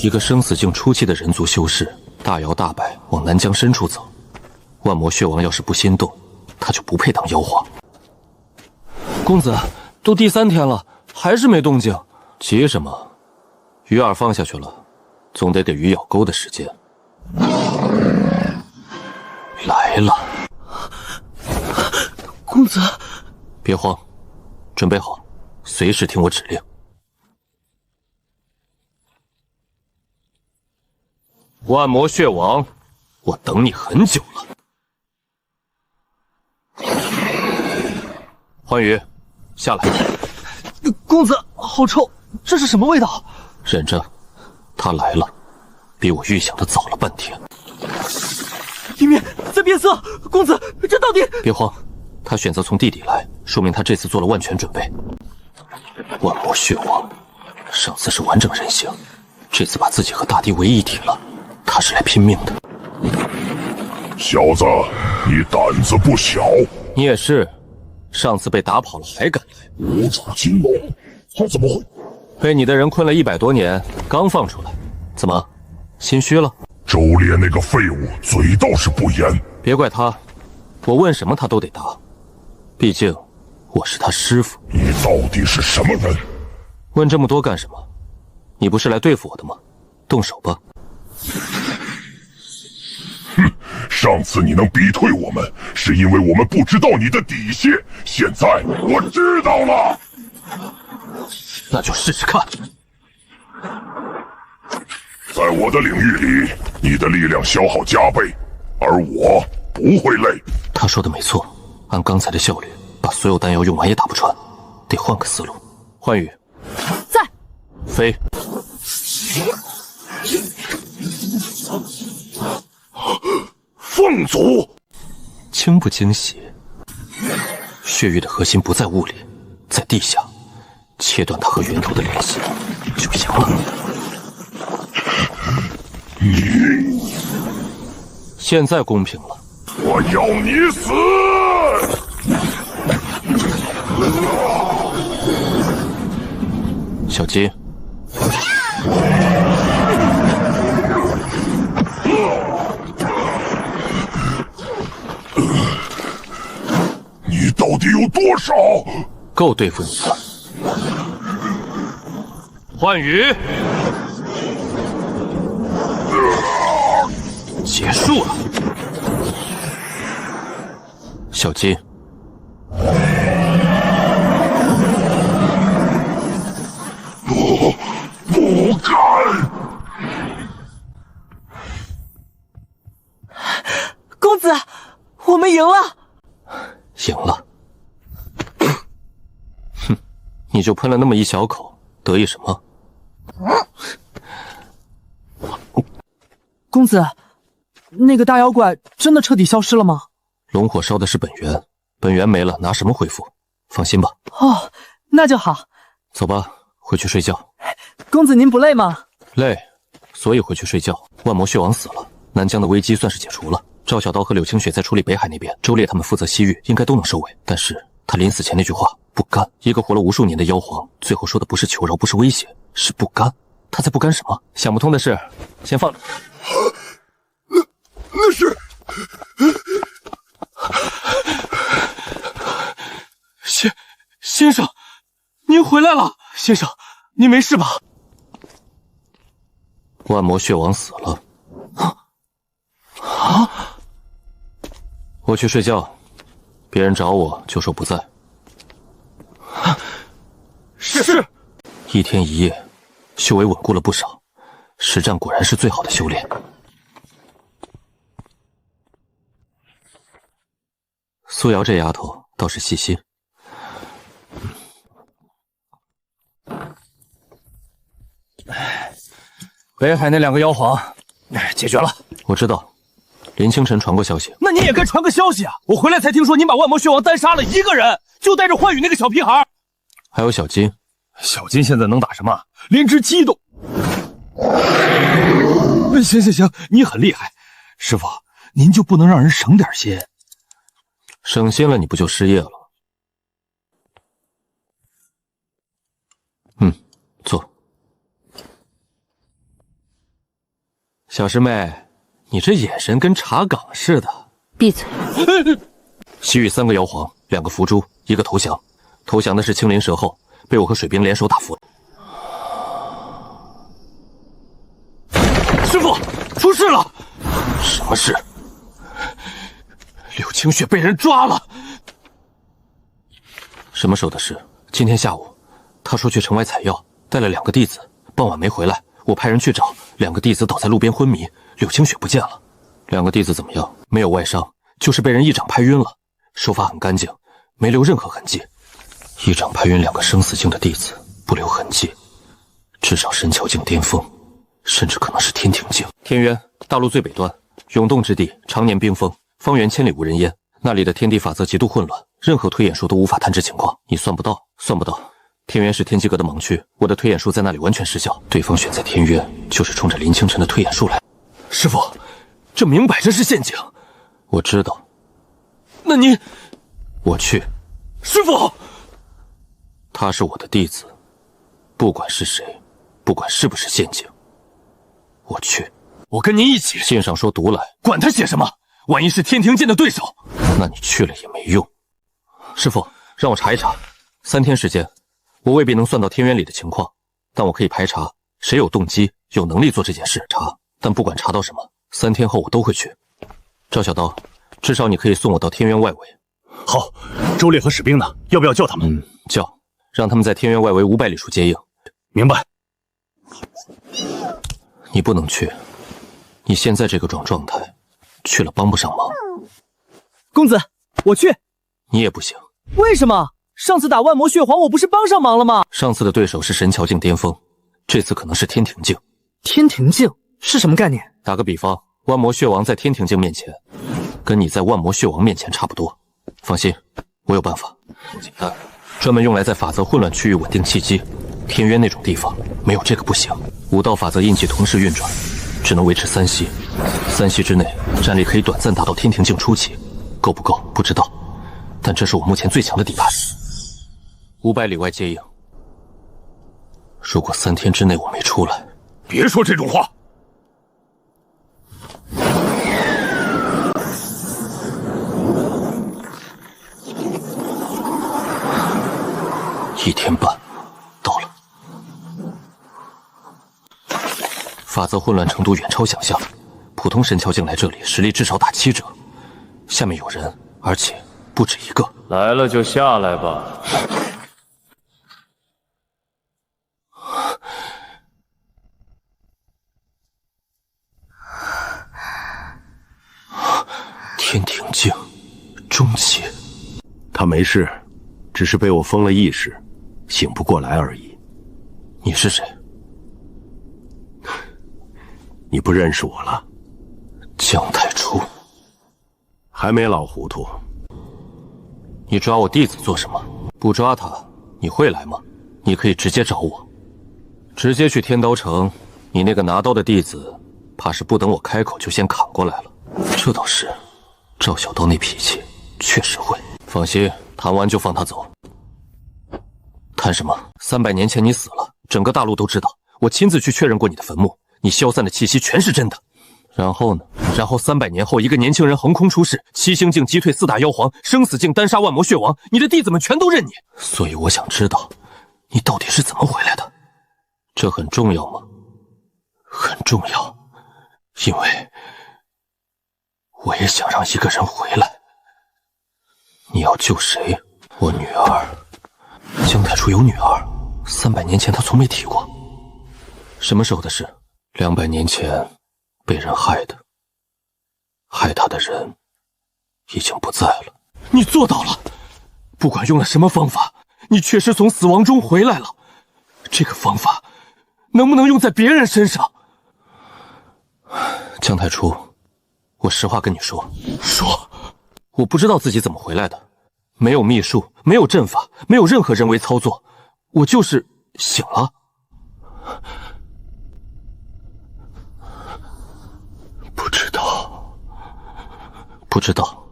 一个生死境初期的人族修士，大摇大摆往南疆深处走。万魔血王要是不心动，他就不配当妖皇。公子，都第3天了，还是没动静，急什么？鱼饵放下去了，总得给鱼咬钩的时间。来了。公子，别慌，准备好，随时听我指令。万魔血王，我等你很久了。欢愉，下来。公子，好臭，这是什么味道？忍着，他来了，比我预想的早了半天。里面在变色，公子，这到底……别慌，他选择从地底来，说明他这次做了万全准备。万魔血王，上次是完整人形，这次把自己和大地为一体了，他是来拼命的。小子，你胆子不小。你也是，上次被打跑了还敢来。五爪金龙，他怎么会？被你的人困了100多年，刚放出来，怎么心虚了？周烈那个废物嘴倒是不严。别怪他，我问什么他都得答，毕竟我是他师傅。你到底是什么人？问这么多干什么？你不是来对付我的吗？动手吧。哼，上次你能逼退我们，是因为我们不知道你的底细。现在我知道了，那就试试看。在我的领域里，你的力量消耗加倍，而我不会累。他说的没错，按刚才的效率，把所有弹药用完也打不穿，得换个思路。欢愉，在。飞。凤族，惊不惊喜？血域的核心不在物里，在地下，切断它和源头的联系就行了。现在公平了，我要你死！小金，你到底有多少？够对付你了。欢愉，结束了。小金，不敢！公子，我们赢了！赢了。哼，你就喷了那么一小口，得意什么？公子，那个大妖怪真的彻底消失了吗？龙火烧的是本源，本源没了，拿什么恢复？放心吧。哦，那就好。走吧，回去睡觉。公子您不累吗？累，所以回去睡觉。万魔血王死了，南疆的危机算是解除了。赵小刀和柳青雪在处理北海那边，周烈他们负责西域，应该都能收尾。但是他临死前那句话“不甘”，一个活了无数年的妖皇，最后说的不是求饶，不是威胁，是不甘。他在不甘什么？想不通的事，先放着。那是先生，您回来了。先生，您没事吧？万魔血王死了。我去睡觉，别人找我就说不在。是。一天一夜，修为稳固了不少，实战果然是最好的修炼。苏瑶这丫头倒是细心。北海那2个妖皇，解决了。我知道，林清晨传过消息。那你也该传个消息啊！我回来才听说您把万魔血王单杀了一个人，就带着幻羽那个小屁孩，还有小金。小金现在能打什么？灵芝激动。行，你很厉害，师傅，您就不能让人省点心？省心了，你不就失业了？坐。小师妹，你这眼神跟查岗似的。闭嘴！西域3个妖皇，2个伏诛，1个投降。投降的是青鳞蛇后，被我和水兵联手打服了。师傅，出事了！什么事？柳青雪被人抓了。什么时候的事？今天下午，他说去城外采药，带了2个弟子，傍晚没回来。我派人去找，2个弟子倒在路边昏迷，柳青雪不见了。2个弟子怎么样？没有外伤，就是被人一掌拍晕了。手法很干净，没留任何痕迹。一掌拍晕2个生死境的弟子，不留痕迹，至少神桥境巅峰，甚至可能是天庭境。天渊，大陆最北端，永冻之地，常年冰封，方圆千里无人烟。那里的天地法则极度混乱，任何推演术都无法探知情况。你算不到。天渊是天机阁的盲区，我的推演术在那里完全失效。对方选在天渊，就是冲着林清晨的推演术来。师傅，这明摆着是陷阱。我知道。那你……我去。师傅，他是我的弟子，不管是谁，不管是不是陷阱，我去。我跟您一起。信上说独来，管他写什么，万一是天庭剑的对手，那你去了也没用。师傅，让我查一查，3天时间。我未必能算到天渊里的情况，但我可以排查谁有动机、有能力做这件事。但不管查到什么，3天后我都会去。赵小刀，至少你可以送我到天渊外围。好，周烈和士兵呢？要不要叫他们？叫，让他们在天渊外围500里处接应。明白。你不能去，你现在这个状态，去了帮不上忙。公子，我去。你也不行。为什么？上次打万魔血皇，我不是帮上忙了吗？上次的对手是神桥境巅峰，这次可能是天庭境。天庭境是什么概念？打个比方，万魔血王在天庭境面前，跟你在万魔血王面前差不多。放心，我有办法，不简单，专门用来在法则混乱区域稳定契机。天渊那种地方，没有这个不行。5道法则印记同时运转，只能维持3息，3息之内战力可以短暂达到天庭境初期，够不够不知道，但这是我目前最强的底牌。500里外接应。如果3天之内我没出来，别说这种话。1天半，到了。法则混乱程度远超想象，普通神桥境来这里，实力至少打7折。下面有人，而且不止1个。来了就下来吧。天庭境，中期。他没事，只是被我封了意识，醒不过来而已。你是谁？你不认识我了？姜太初。还没老糊涂。你抓我弟子做什么？不抓他，你会来吗？你可以直接找我。直接去天刀城，你那个拿刀的弟子，怕是不等我开口就先砍过来了。这倒是，赵小刀那脾气确实会。放心，谈完就放他走。谈什么？300年前你死了，整个大陆都知道。我亲自去确认过你的坟墓，你消散的气息全是真的。然后呢？然后300年后，一个年轻人横空出世，七星境击退4大妖皇，生死境单杀万魔血王，你的弟子们全都认你。所以我想知道，你到底是怎么回来的？这很重要吗？很重要，因为我也想让一个人回来。你要救谁？我女儿。姜太初有女儿，300年前他从没提过。什么时候的事？200年前被人害的，害他的人已经不在了。你做到了，不管用了什么方法，你确实从死亡中回来了。这个方法能不能用在别人身上？姜太初，我实话跟你说，我不知道自己怎么回来的，没有秘术，没有阵法，没有任何人为操作，我就是醒了。不知道。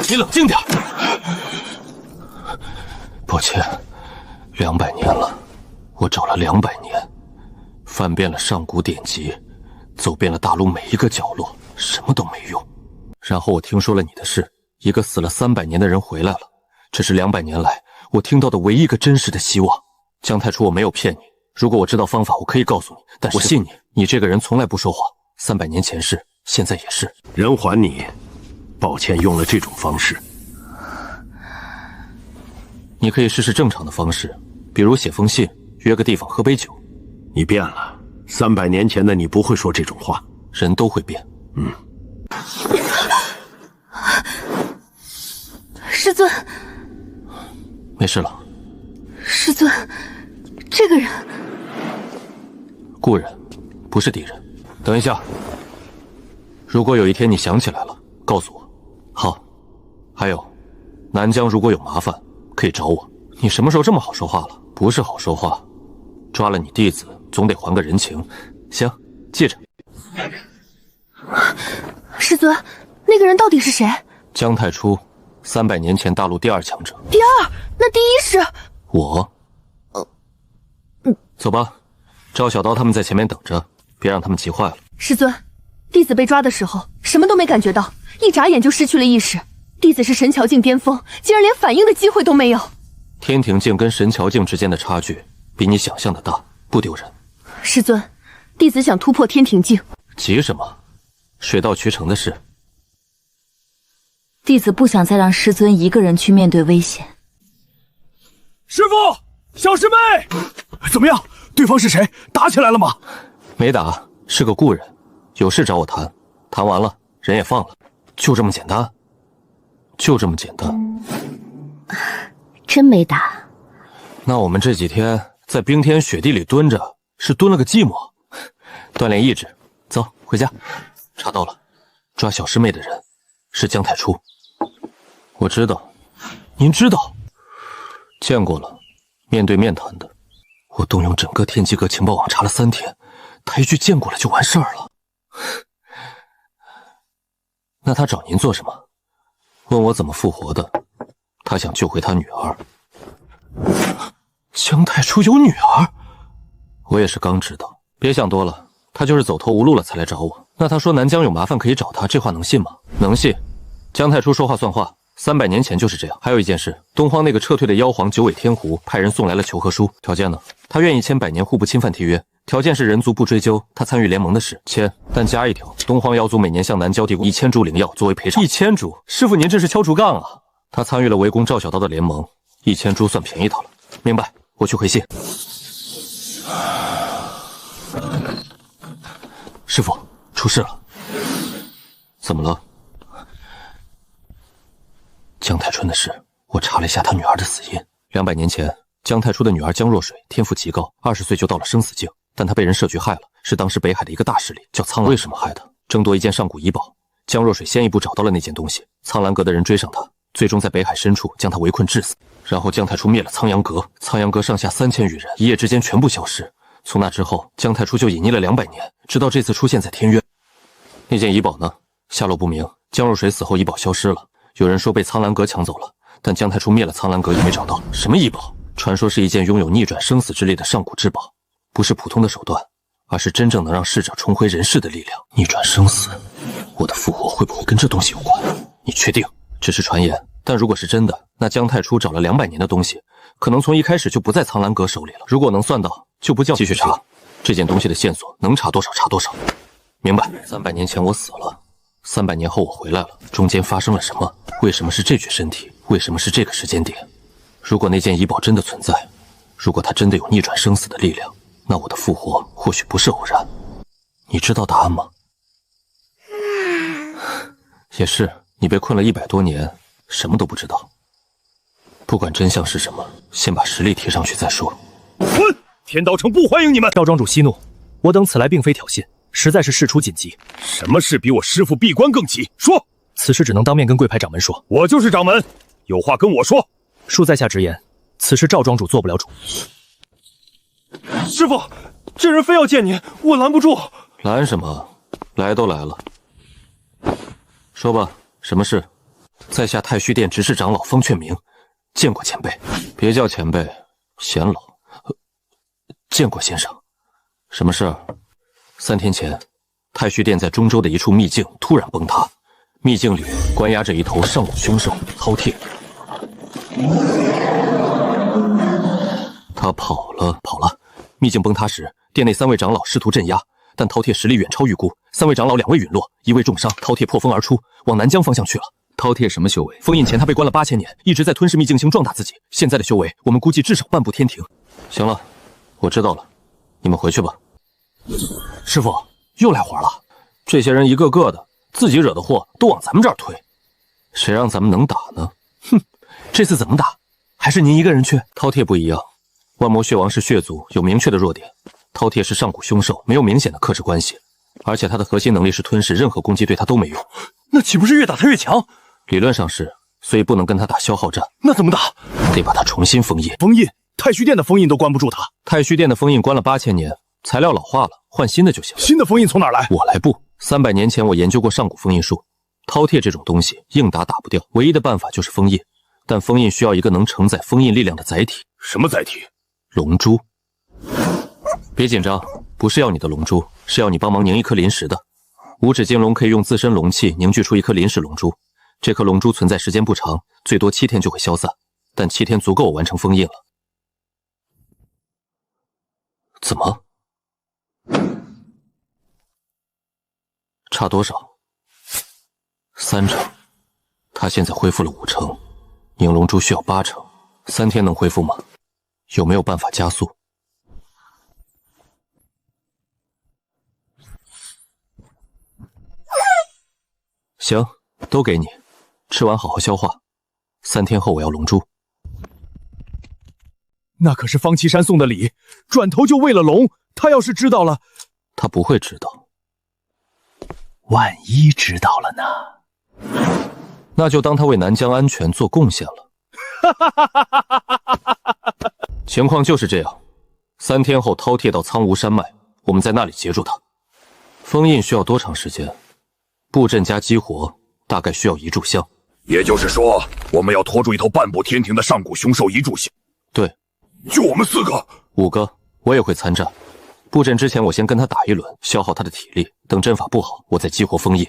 你冷静点。抱歉，200年了，我找了200年，翻遍了上古典籍，走遍了大陆每一个角落，什么都没用。然后我听说了你的事，一个死了300年的人回来了，这是200年来我听到的唯一一个真实的希望。姜太初，我没有骗你，如果我知道方法，我可以告诉你，但是我信你，你这个人从来不说谎。300年前是，现在也是。人还你，抱歉用了这种方式。你可以试试正常的方式，比如写封信，约个地方喝杯酒。你变了，300年前的你不会说这种话。人都会变。师尊，没事了。师尊，这个人故人，不是敌人。等一下，如果有一天你想起来了，告诉我。好，还有，南疆如果有麻烦，可以找我。你什么时候这么好说话了？不是好说话，抓了你弟子，总得还个人情。行，记着。师尊，那个人到底是谁？姜太初，300年前大陆第2强者。第2？那第1是？我。走吧，赵小刀他们在前面等着，别让他们急坏了。师尊，弟子被抓的时候什么都没感觉到，一眨眼就失去了意识。弟子是神桥境巅峰，竟然连反应的机会都没有。天庭境跟神桥境之间的差距比你想象的大，不丢人。师尊，弟子想突破天庭境。急什么？水到渠成的事。弟子不想再让师尊一个人去面对危险。师傅，小师妹，怎么样？对方是谁？打起来了吗？没打，是个故人，有事找我谈，谈完了人也放了，就这么简单，就这么简单。真没打。那我们这几天在冰天雪地里蹲着，是蹲了个寂寞，锻炼意志。走，回家。查到了，抓小师妹的人是姜太初。我知道，您知道，见过了，面对面谈的。我动用整个天机阁情报网查了3天，他一句见过了就完事儿了。那他找您做什么？问我怎么复活的？他想救回他女儿。姜太初有女儿？我也是刚知道。别想多了，他就是走投无路了才来找我。那他说南疆有麻烦可以找他，这话能信吗？能信。姜太初说话算话，300年前就是这样。还有一件事，东荒那个撤退的妖皇九尾天狐派人送来了求和书，条件呢？他愿意签100年互不侵犯契约，条件是人族不追究他参与联盟的事，签，但加一条，东荒妖族每年向南郊提供1000株灵药作为赔偿。1000株？师傅您这是敲竹杠啊！他参与了围攻赵小刀的联盟，1000株算便宜他了。明白，我去回信。师傅，出事了。怎么了？姜太春的事，我查了一下他女儿的死因。200年前，姜太初的女儿姜若水天赋极高，20岁就到了生死境，但她被人设局害了，是当时北海的一个大势力，叫苍兰。为什么害她？争夺一件上古遗宝。姜若水先一步找到了那件东西，苍兰阁的人追上她，最终在北海深处将他围困致死。然后姜太初灭了苍阳阁，苍阳阁上下3000余人一夜之间全部消失。从那之后，姜太初就隐匿了200年，直到这次出现在天渊。那件遗宝呢？下落不明。江若水死后，遗宝消失了。有人说被苍兰阁抢走了，但姜太初灭了苍兰阁也没找到。什么遗宝？传说是一件拥有逆转生死之力的上古至宝，不是普通的手段，而是真正能让逝者重回人世的力量。逆转生死，我的复活会不会跟这东西有关？你确定？只是传言，但如果是真的，那姜太初找了200年的东西，可能从一开始就不在苍兰阁手里了。如果能算到，就不叫继续查。这件东西的线索能查多少查多少。明白。300年前我死了，300年后我回来了，中间发生了什么？为什么是这具身体？为什么是这个时间点？如果那件遗宝真的存在，如果它真的有逆转生死的力量，那我的复活或许不是偶然。你知道答案吗？也是，你被困了100多年，什么都不知道。不管真相是什么，先把实力提上去再说。滚！天道城不欢迎你们！赵庄主息怒，我等此来并非挑衅，实在是事出紧急。什么事比我师父闭关更急？说。此事只能当面跟贵派掌门说。我就是掌门，有话跟我说。恕在下直言，此事赵庄主做不了主。师父，这人非要见您，我拦不住。拦什么？来都来了，说吧，什么事？在下太虚殿执事长老方劝明，见过前辈。别叫前辈，显老。见过先生。什么事？3天前，太虚殿在中州的一处秘境突然崩塌，秘境里关押着一头上古凶兽饕餮。他跑了。秘境崩塌时，殿内3位长老试图镇压，但饕餮实力远超预估，3位长老2位陨落，1位重伤。饕餮破风而出，往南疆方向去了。饕餮什么修为？封印前他被关了8000年，一直在吞噬秘境星壮大自己。现在的修为，我们估计至少半步天庭。行了，我知道了，你们回去吧。师父，又来活了。这些人一个个的自己惹的祸都往咱们这儿推，谁让咱们能打呢？哼，这次怎么打？还是您一个人去？饕餮不一样，万魔血王是血族，有明确的弱点。饕餮是上古凶兽，没有明显的克制关系，而且他的核心能力是吞噬，任何攻击对他都没用。那岂不是越打他越强？理论上是，所以不能跟他打消耗战。那怎么打？得把他重新封印。封印？太虚殿的封印都关不住他。太虚殿的封印关了8000年，材料老化了，换新的就行。新的封印从哪儿来？我来布。300年前我研究过上古封印术，饕餮这种东西硬打不掉，唯一的办法就是封印。但封印需要一个能承载封印力量的载体。什么载体？龙珠。别紧张，不是要你的龙珠，是要你帮忙凝一颗临时的。五指金龙可以用自身龙气凝聚出一颗临时龙珠，这颗龙珠存在时间不长，最多7天就会消散，但7天足够我完成封印了。怎么？差多少？3成。他现在恢复了5成，凝龙珠需要8成，3天能恢复吗？有没有办法加速？行，都给你，吃完好好消化。3天后我要龙珠。那可是方岐山送的礼，转头就为了龙。他要是知道了，他不会知道。万一知道了呢？那就当他为南疆安全做贡献了。情况就是这样。3天后，饕餮到苍梧山脉，我们在那里截住他。封印需要多长时间？布阵加激活大概需要1炷香。也就是说，我们要拖住一头半步天庭的上古凶兽1炷香。对，就我们4个？5个，我也会参战。布阵之前，我先跟他打一轮，消耗他的体力。等阵法布好，我再激活封印。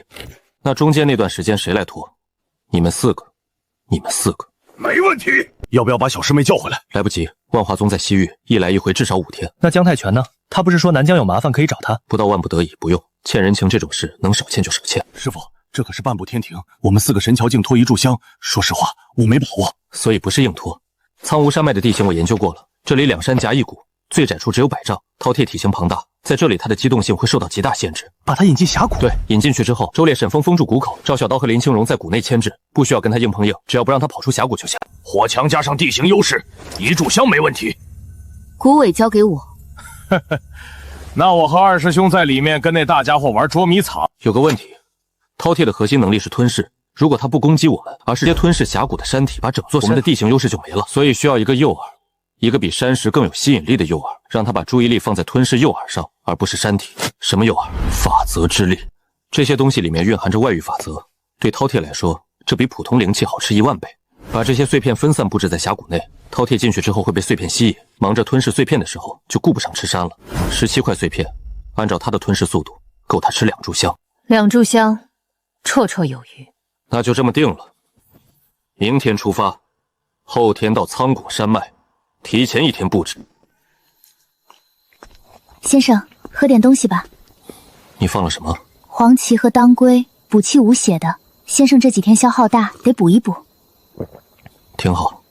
那中间那段时间谁来拖？你们4个，你们4个。没问题。要不要把小师妹叫回来？来不及，万华宗在西域，一来一回至少5天。那姜太全呢？他不是说南疆有麻烦可以找他？不到万不得已，不用。欠人情这种事，能少欠就少欠。师傅，这可是半步天庭，我们4个神桥境拖1炷香，说实话，我没把握。所以不是硬拖。苍梧山脉的地形我研究过了，这里2山夹1谷，最窄处只有100丈。饕餮体型庞大，在这里它的机动性会受到极大限制。把它引进峡谷？对，引进去之后，周烈、沈风封住谷口，赵小刀和林青荣在谷内牵制，不需要跟他硬碰硬，只要不让他跑出峡谷就行。火墙加上地形优势，1炷香没问题。谷尾交给我。那我和2师兄在里面跟那大家伙玩捉迷藏。有个问题，饕餮的核心能力是吞噬，如果他不攻击我们，而是直接吞噬峡谷的山体，把整座山，我们的地形优势就没了。所以需要一个诱饵，一个比山石更有吸引力的诱饵，让他把注意力放在吞噬诱饵上，而不是山体。什么诱饵？法则之力。这些东西里面蕴含着外域法则，对饕餮来说，这比普通灵气好吃10000倍。把这些碎片分散布置在峡谷内，饕餮进去之后会被碎片吸引，忙着吞噬碎片的时候，就顾不上吃山了。17块碎片，按照他的吞噬速度，够他吃2炷香。2炷香，绰绰有余。那就这么定了。明天出发，后天到苍果山脉，提前1天布置。先生，喝点东西吧。你放了什么？黄芪和当归，补气无血的。先生这几天消耗大，得补一补。挺好。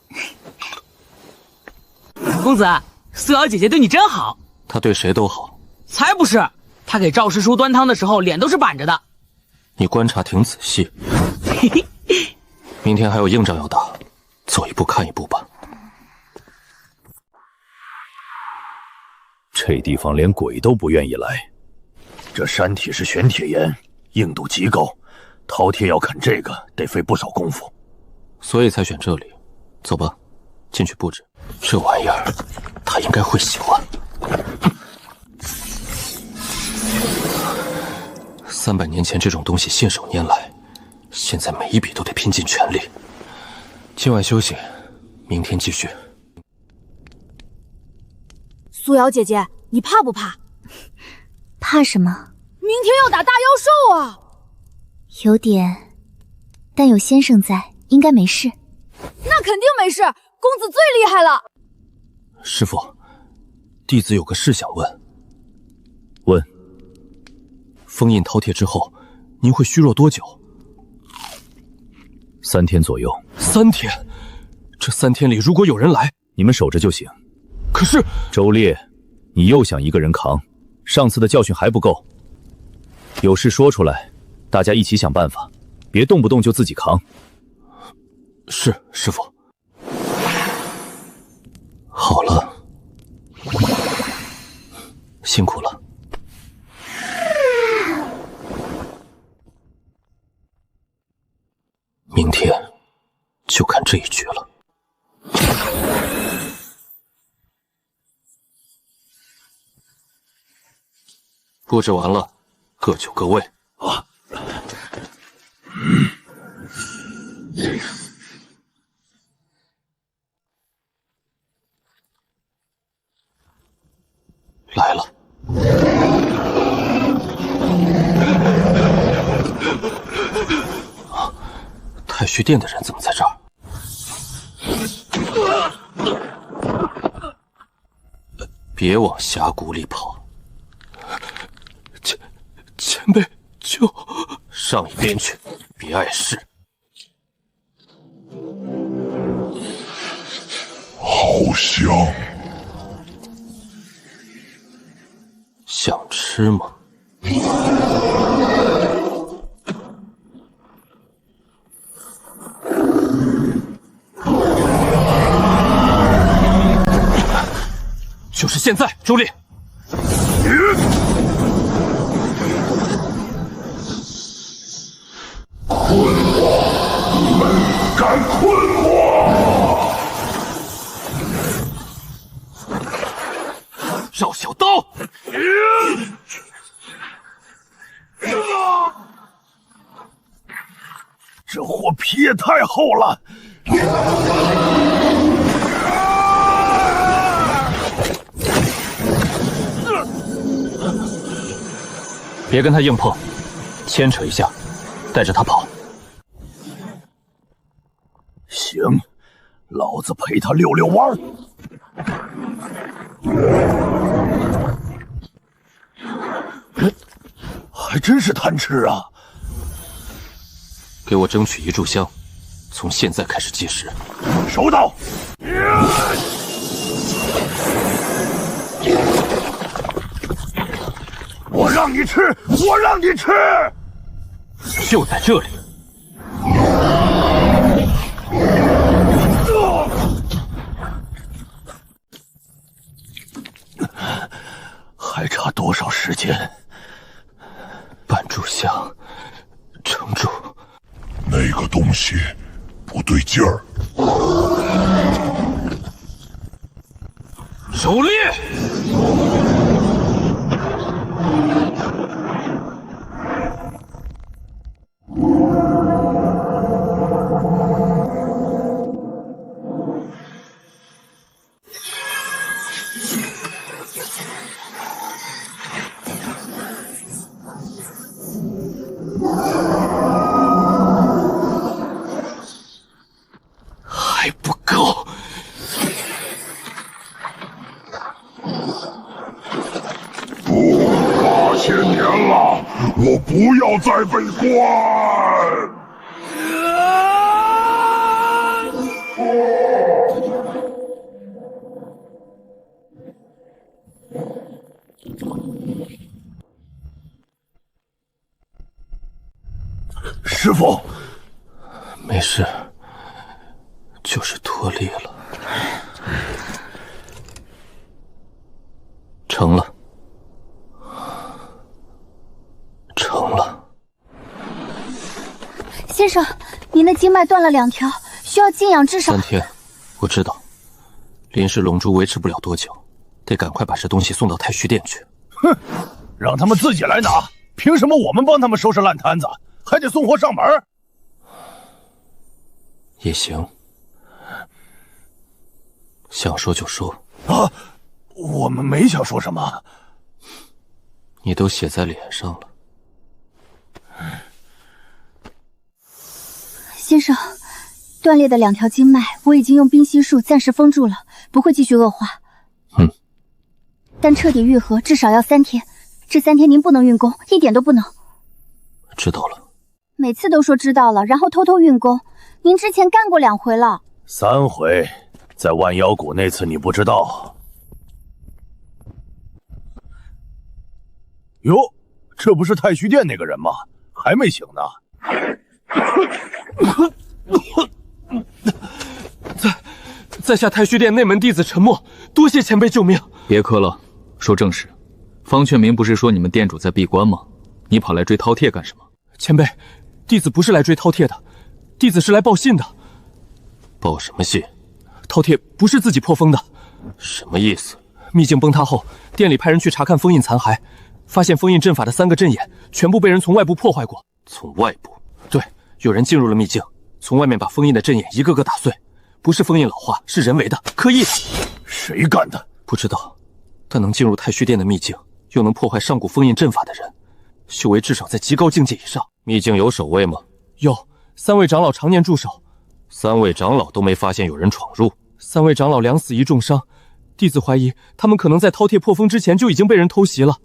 公子，素瑶姐姐对你真好。她对谁都好。才不是，她给赵师叔端汤的时候，脸都是板着的。你观察挺仔细。明天还有硬仗要打，走一步看一步吧。这地方连鬼都不愿意来，这山体是玄铁岩，硬度极高，饕餮要啃这个得费不少功夫，所以才选这里。走吧，进去布置。这玩意儿，他应该会喜欢。300年前这种东西信手拈来，现在每一笔都得拼尽全力。今晚休息，明天继续。素瑶姐姐，你怕不怕？怕什么？明天要打大妖兽啊！有点，但有先生在，应该没事。那肯定没事，公子最厉害了。师父，弟子有个事想问。问。封印饕餮之后，您会虚弱多久？3天左右。3天？这3天里，如果有人来，你们守着就行。可是周烈，你又想一个人扛，上次的教训还不够。有事说出来，大家一起想办法，别动不动就自己扛。是，师父。好了，辛苦了。明天就看这一局了。布置完了，各就各位。啊！来了。太虚殿的人怎么在这儿？别往峡谷里跑！前辈，就上一边去，别碍事。好香，想吃吗？就是现在，周烈！困我！你们敢困我！赵小刀！这货皮也太厚了！别跟他硬碰，牵扯一下，带着他跑。行，老子陪他溜溜弯儿。还真是贪吃啊！给我争取1炷香，从现在开始计时。收到。我让你吃，我让你吃！就在这里。还差多少时间？半炷香，撑住。那那个东西不对劲儿。狩猎！还不够。8000年了，我不要再被关！师傅，没事，就是脱力了。成了。成了。先生，您的经脉断了2条，需要静养至少3天。我知道，临时龙珠维持不了多久，得赶快把这东西送到太虚殿去。哼，让他们自己来拿，凭什么我们帮他们收拾烂摊子，还得送货上门？也行，想说就说。啊，我们没想说什么。你都写在脸上了。先生，断裂的2条经脉，我已经用冰息术暂时封住了，不会继续恶化。但彻底愈合至少要3天，这3天您不能运功，一点都不能。知道了。每次都说知道了，然后偷偷运功，您之前干过2回了。3回，在万妖谷那次你不知道。哟，这不是太虚殿那个人吗？还没醒呢。在下太虚殿内门弟子陈默，多谢前辈救命。别磕了，说正事。方劝明不是说你们店主在闭关吗？你跑来追饕餮干什么？前辈，弟子不是来追饕餮的，弟子是来报信的。报什么信？饕餮不是自己破封的。什么意思？秘境崩塌后，店里派人去查看封印残骸，发现封印阵法的3个阵眼全部被人从外部破坏过。从外部？对，有人进入了秘境，从外面把封印的阵眼一个个打碎，不是封印老化，是人为的，刻意的。谁干的？不知道，但能进入太虚殿的秘境，又能破坏上古封印阵法的人，修为至少在极高境界以上。秘境有守卫吗？有，3位长老常年驻守。3位长老都没发现有人闯入。3位长老2死1重伤，弟子怀疑他们可能在饕餮破封之前就已经被人偷袭了，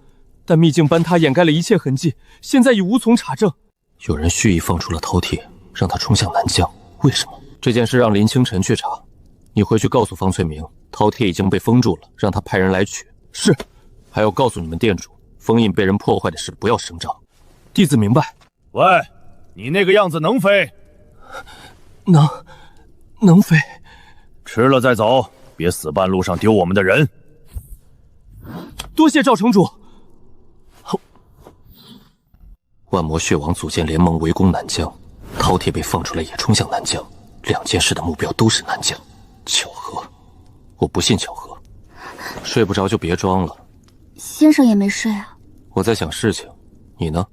但秘境崩塌掩盖了一切痕迹，现在已无从查证。有人蓄意放出了饕餮，让他冲向南疆，为什么？这件事让林清晨去查，你回去告诉方翠明，饕餮已经被封住了，让他派人来取。是。还要告诉你们店主，封印被人破坏的事不要声张。弟子明白。喂，你那个样子能飞？能飞。吃了再走，别死半路上丢我们的人。多谢赵城主。万魔血王组建联盟围攻南疆，饕餮被放出来也冲向南疆，2件事的目标都是南疆，巧合？我不信巧合。睡不着就别装了。先生也没睡啊？我在想事情，你呢？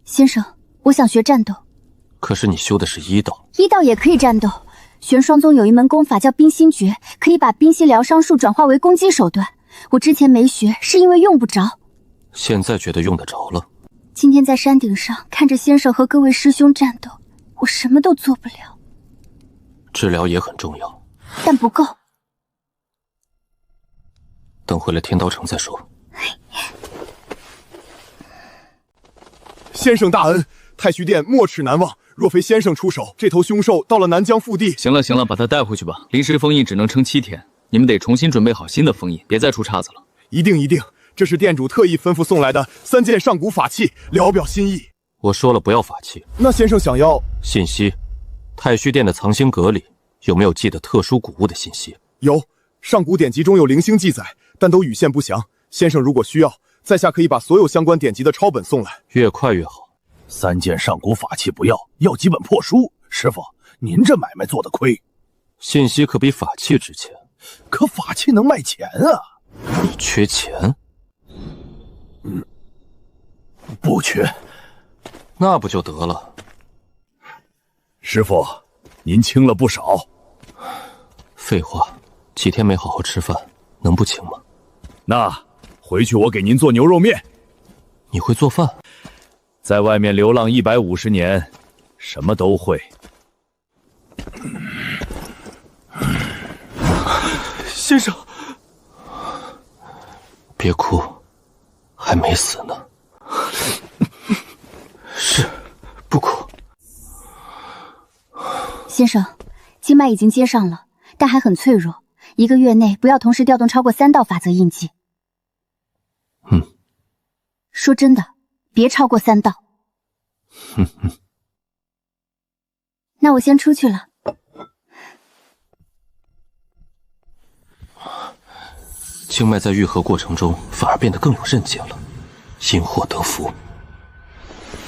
先生，我想学战斗。可是你修的是1道。1道也可以战斗。玄霜宗有一门功法叫冰心诀，可以把冰心疗伤术转化为攻击手段。我之前没学，是因为用不着。现在觉得用得着了。今天在山顶上看着先生和各位师兄战斗，我什么都做不了。治疗也很重要，但不够。等回了天刀城再说。先生大恩，太虚殿没齿难忘。若非先生出手，这头凶兽到了南疆腹地。行了行了，把它带回去吧。临时封印只能撑7天，你们得重新准备好新的封印，别再出岔子了。一定一定，这是店主特意吩咐送来的3件上古法器，聊表心意。我说了不要法器。那先生想要信息？太虚殿的藏星阁里有没有记得特殊古物的信息？有，上古典籍中有零星记载，但都语线不详。先生如果需要，在下可以把所有相关典籍的抄本送来。越快越好。3件上古法器不要，要几本破书。师傅，您这买卖做得亏。信息可比法器值钱，可法器能卖钱啊！你缺钱？不缺。那不就得了？师傅，您轻了不少。废话，几天没好好吃饭，能不轻吗？那回去我给您做牛肉面。你会做饭？在外面流浪150年，什么都会。先生，别哭，还没死呢。是，不哭。先生，经脉已经接上了，但还很脆弱，1个月内不要同时调动超过3道法则印记。说真的，别超过3道。那我先出去了。经脉在愈合过程中反而变得更有韧劲了，因祸得福。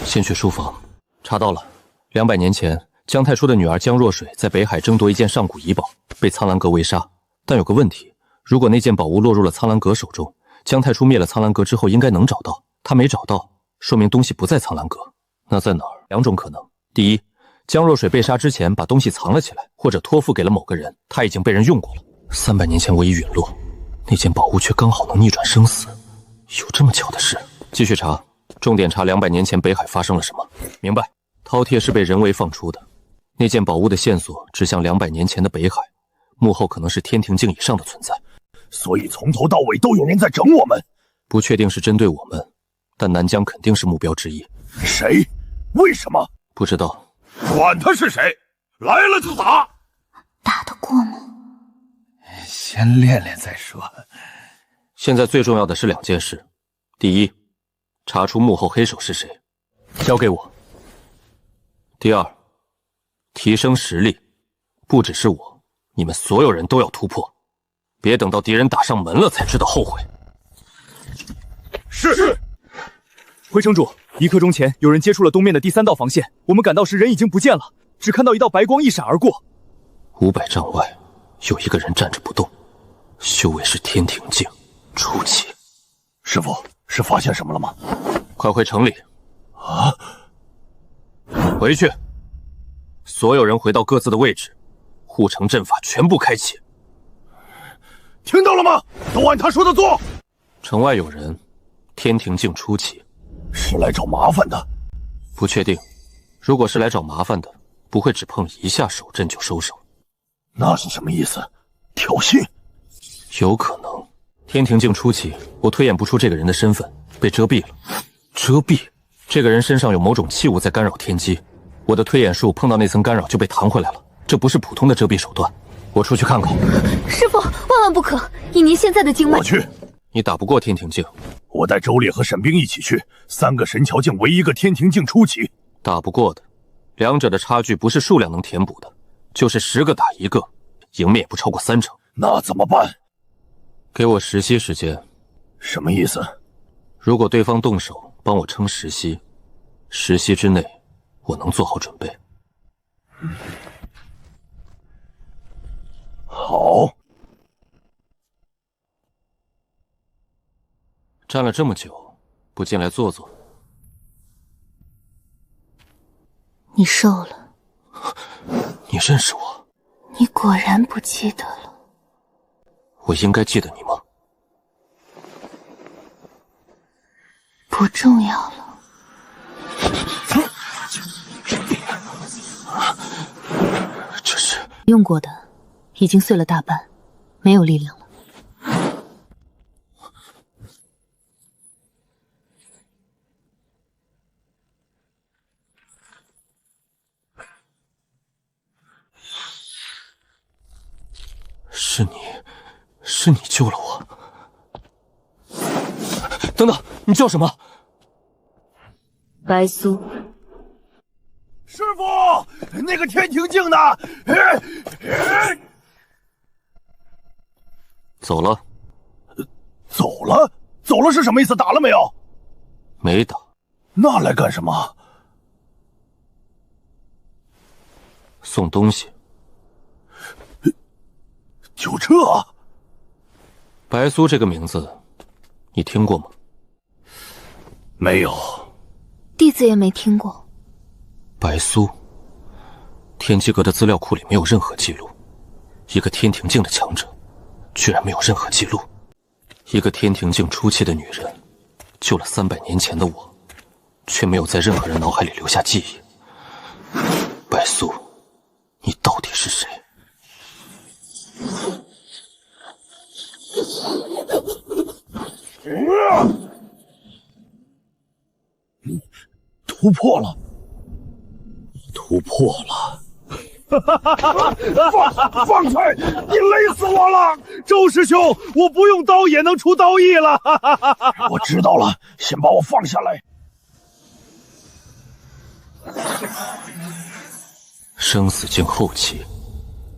先去书房，查到了，200年前姜太初的女儿姜若水在北海争夺一件上古遗宝，被苍兰阁围杀。但有个问题，如果那件宝物落入了苍兰阁手中，姜太初灭了苍兰阁之后应该能找到，他没找到，说明东西不在苍兰阁。那在哪儿？2种可能：第一，姜若水被杀之前把东西藏了起来，或者托付给了某个人，他已经被人用过了。300年前我已陨落，那件宝物却刚好能逆转生死，有这么巧的事？继续查，重点查200年前北海发生了什么。明白，饕餮是被人为放出的，那件宝物的线索指向200年前的北海，幕后可能是天庭境以上的存在。所以从头到尾都有人在整我们。不确定是针对我们，但南疆肯定是目标之一。谁？为什么？不知道。管他是谁，来了就打。打得过吗？先练练再说。现在最重要的是2件事：第一，查出幕后黑手是谁，交给我；第二，提升实力，不只是我，你们所有人都要突破，别等到敌人打上门了才知道后悔。是。回城主，1刻钟前有人接触了东面的第3道防线，我们赶到时人已经不见了，只看到一道白光一闪而过。500丈外有一个人站着不动，修为是天庭境初期。师傅，是发现什么了吗？快回城里。啊！回去，所有人回到各自的位置，护城阵法全部开启。听到了吗？都按他说的做。城外有人，天庭境初期。是来找麻烦的？不确定。如果是来找麻烦的，不会只碰一下手阵就收手。那是什么意思？挑衅？有可能。天庭境初期，我推演不出这个人的身份，被遮蔽了。遮蔽？这个人身上有某种器物在干扰天机，我的推演术碰到那层干扰就被弹回来了，这不是普通的遮蔽手段。我出去看看。师父，万万不可！以您现在的经脉，我去。你打不过天庭境，我带周烈和沈冰一起去，3个神桥境为1个天庭境初期。打不过的，两者的差距不是数量能填补的，就是10个打1个，赢面也不超过3成。那怎么办？给我10息时间。什么意思？如果对方动手帮我撑10息，10息之内我能做好准备。好。站了这么久，不进来坐坐？你瘦了。你认识我？你果然不记得了。我应该记得你吗？不重要了。这是用过的，已经碎了大半，没有力量了。是你救了我。等等，你叫什么？白苏。师傅，那个天庭境呢？走了。走了？走了是什么意思？打了没有？没打。那来干什么？送东西。就这？白苏这个名字，你听过吗？没有。弟子也没听过。白苏，天机阁的资料库里没有任何记录。一个天庭境的强者，居然没有任何记录。一个天庭境初期的女人，救了300年前的我，却没有在任何人脑海里留下记忆。白苏，你到底是谁？突破了！突破了！放开！你勒死我了，周师兄！我不用刀也能出刀意了。我知道了，先把我放下来。生死境后期，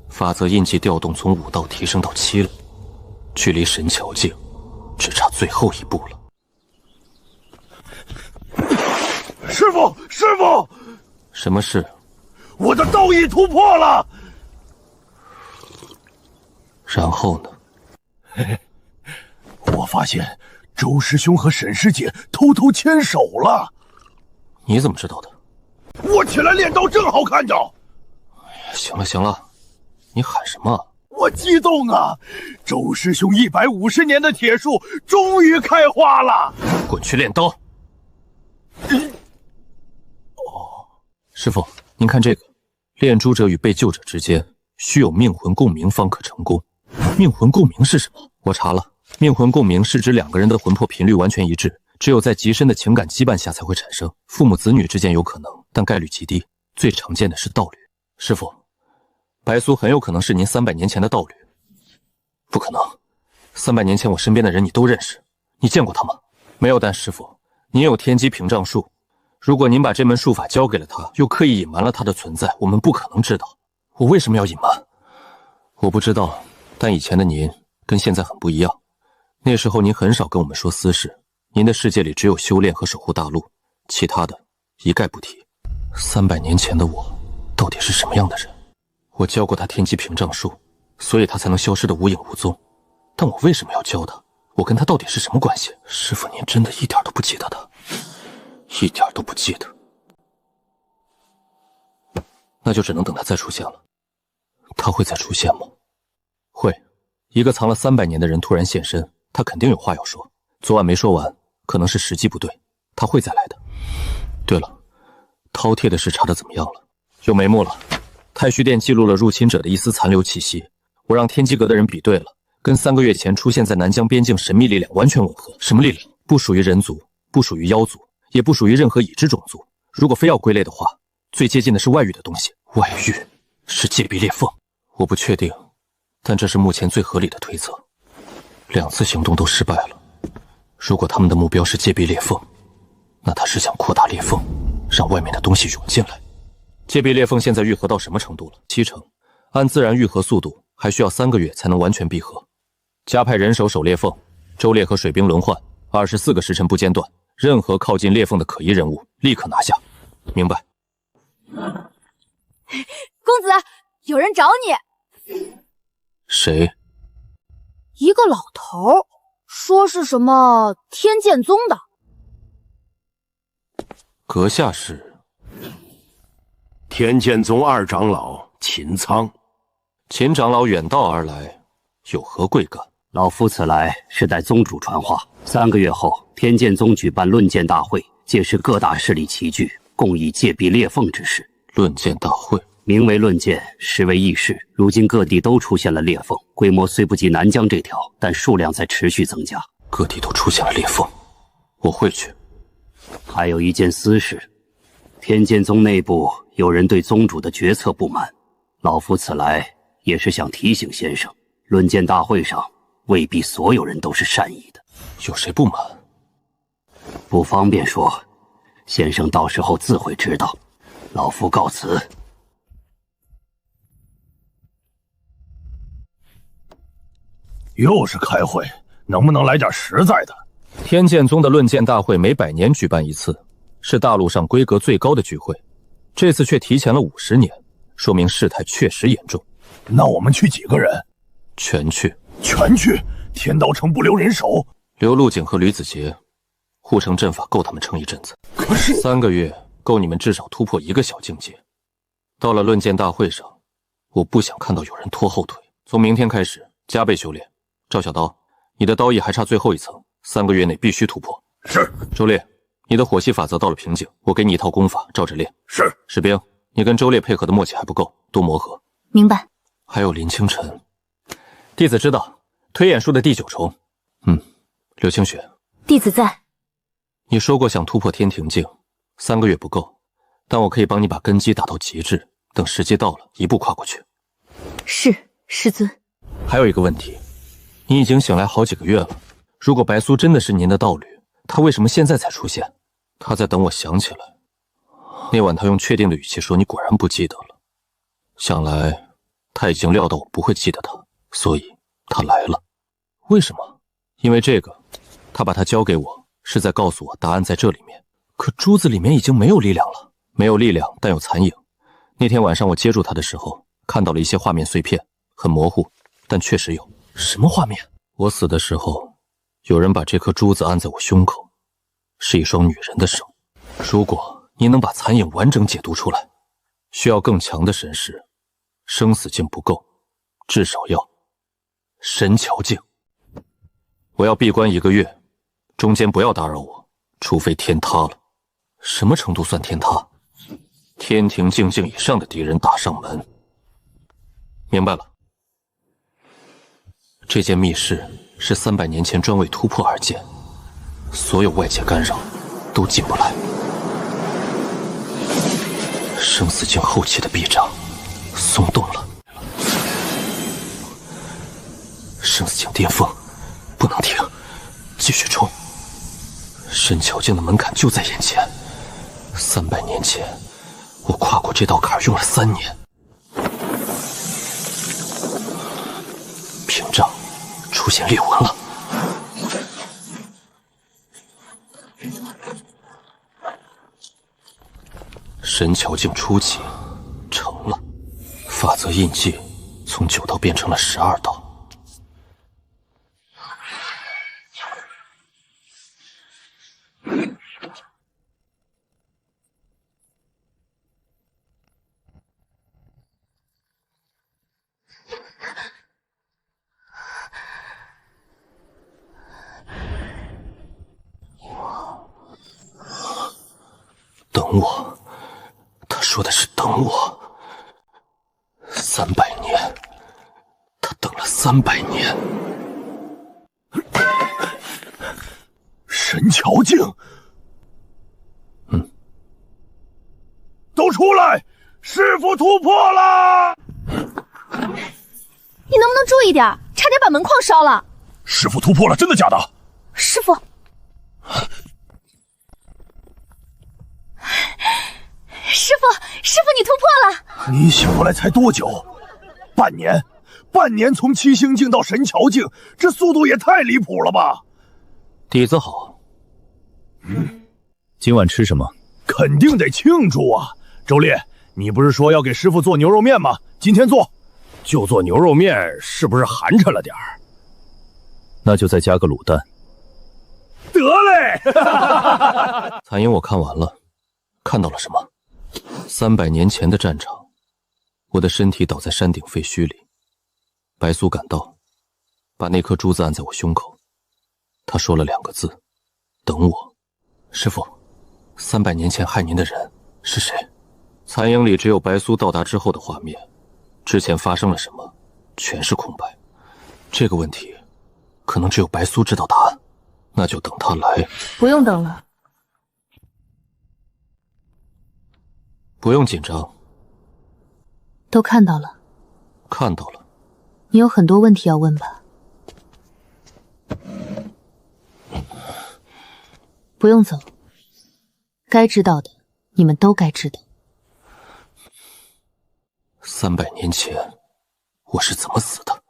法则印记调动从5道提升到7了，距离神桥境只差最后一步了。师傅，师傅！什么事？我的道意突破了。然后呢？我发现周师兄和沈师姐偷偷牵手了。你怎么知道的？我起来练刀正好看着。行了行了，你喊什么？我激动啊！周师兄150年的铁术终于开花了。滚去练刀。师父，您看这个，炼珠者与被救者之间需有命魂共鸣方可成功。命魂共鸣是什么？我查了，命魂共鸣是指2个人的魂魄频率完全一致，只有在极深的情感羁绊下才会产生。父母子女之间有可能，但概率极低。最常见的是道侣。师父，白苏很有可能是您300年前的道侣。不可能，300年前我身边的人你都认识，你见过他吗？没有。但师父，您有天机屏障术。如果您把这门术法交给了他，又刻意隐瞒了他的存在，我们不可能知道。我为什么要隐瞒？我不知道，但以前的您跟现在很不一样。那时候您很少跟我们说私事，您的世界里只有修炼和守护大陆，其他的一概不提。300年前的我到底是什么样的人？我教过他天机屏障术，所以他才能消失得无影无踪。但我为什么要教他？我跟他到底是什么关系？师父，您真的一点都不记得他？一点都不记得，那就只能等他再出现了。他会再出现吗？会。一个藏了300年的人突然现身，他肯定有话要说。昨晚没说完，可能是时机不对，他会再来的。对了，饕餮的事查得怎么样了？有眉目了。太虚殿记录了入侵者的一丝残留气息，我让天机阁的人比对了，跟3个月前出现在南疆边境神秘力量完全吻合。什么力量？不属于人族，不属于妖族，也不属于任何已知种族。如果非要归类的话，最接近的是外域的东西。外域是界壁裂缝，我不确定，但这是目前最合理的推测。2次行动都失败了，如果他们的目标是界壁裂缝，那他是想扩大裂缝，让外面的东西涌进来。界壁裂缝现在愈合到什么程度了？7成，按自然愈合速度，还需要3个月才能完全闭合。加派人手守裂缝，周烈和水兵轮换，24个时辰不间断。任何靠近裂缝的可疑人物，立刻拿下。明白。公子，有人找你。谁？一个老头，说是什么天剑宗的。阁下是？天剑宗2长老秦苍。秦长老远道而来，有何贵干？老夫此来是代宗主传话，3个月后，天剑宗举办论剑大会，届时各大势力齐聚，共议界壁裂缝之事。论剑大会，名为论剑，实为议事。如今各地都出现了裂缝，规模虽不及南疆这条，但数量在持续增加。各地都出现了裂缝，我会去。还有一件私事，天剑宗内部有人对宗主的决策不满，老夫此来也是想提醒先生，论剑大会上未必所有人都是善意的。有谁不满？不方便说，先生到时候自会知道。老夫告辞。又是开会，能不能来点实在的？天剑宗的论剑大会每100年举办一次，是大陆上规格最高的聚会，这次却提前了50年，说明事态确实严重。那我们去几个人？全去。全去？天道城不留人手？刘陆景和吕子杰，护城阵法够他们撑一阵子。可是3个月够你们至少突破1个小境界。到了论剑大会上，我不想看到有人拖后腿。从明天开始加倍修炼。赵小刀，你的刀艺还差最后一层，3个月内必须突破。是。周烈，你的火系法则到了瓶颈，我给你一套功法，照着练。是。士兵，你跟周烈配合的默契还不够，多磨合。明白。还有林清晨，弟子知道，推演术的第9重。刘清雪，弟子在。你说过想突破天庭境，3个月不够，但我可以帮你把根基打到极致，等时机到了，一步跨过去。是，师尊。还有一个问题，你已经醒来好几个月了，如果白苏真的是您的道侣，她为什么现在才出现？她在等我想起来。那晚她用确定的语气说你果然不记得了，想来她已经料到我不会记得她，所以她来了。为什么？因为这个，她把它交给我，是在告诉我答案在这里面。可珠子里面已经没有力量了，没有力量，但有残影。那天晚上我接住她的时候，看到了一些画面碎片，很模糊，但确实有。什么画面？我死的时候，有人把这颗珠子按在我胸口，是一双女人的手。如果你能把残影完整解读出来，需要更强的神识，生死境不够，至少要神桥境。我要闭关1个月，中间不要打扰我，除非天塌了。什么程度算天塌？天庭境以上的敌人打上门。明白了。这间密室是300年前专为突破而建，所有外界干扰都进不来。生死境后期的臂障松动了，生死境巅峰，不能停，继续冲！神桥境的门槛就在眼前。300年前，我跨过这道坎用了3年。屏障出现裂纹了。神桥境初期成了，法则印记从9道变成了12道。等我，他说的是等我。300年，他等了300年。神桥境，都出来！师傅突破了！你能不能注意点？差点把门框烧了。师傅突破了，真的假的？师傅，师傅，你突破了！你醒过来才多久？半年？半年从七星境到神桥境，这速度也太离谱了吧！底子好。今晚吃什么？肯定得庆祝啊！周烈，你不是说要给师傅做牛肉面吗？今天做，就做牛肉面，是不是寒碜了点儿？那就再加个卤蛋。得嘞！残影我看完了，看到了什么？300年前的战场，我的身体倒在山顶废墟里。白苏赶到，把那颗珠子按在我胸口。他说了2个字：等我。师傅，300年前害您的人是谁？残影里只有白苏到达之后的画面，之前发生了什么，全是空白。这个问题，可能只有白苏知道答案。那就等他来。不用等了。不用紧张。都看到了。看到了。你有很多问题要问吧？不用走。该知道的，你们都该知道。300年前，我是怎么死的？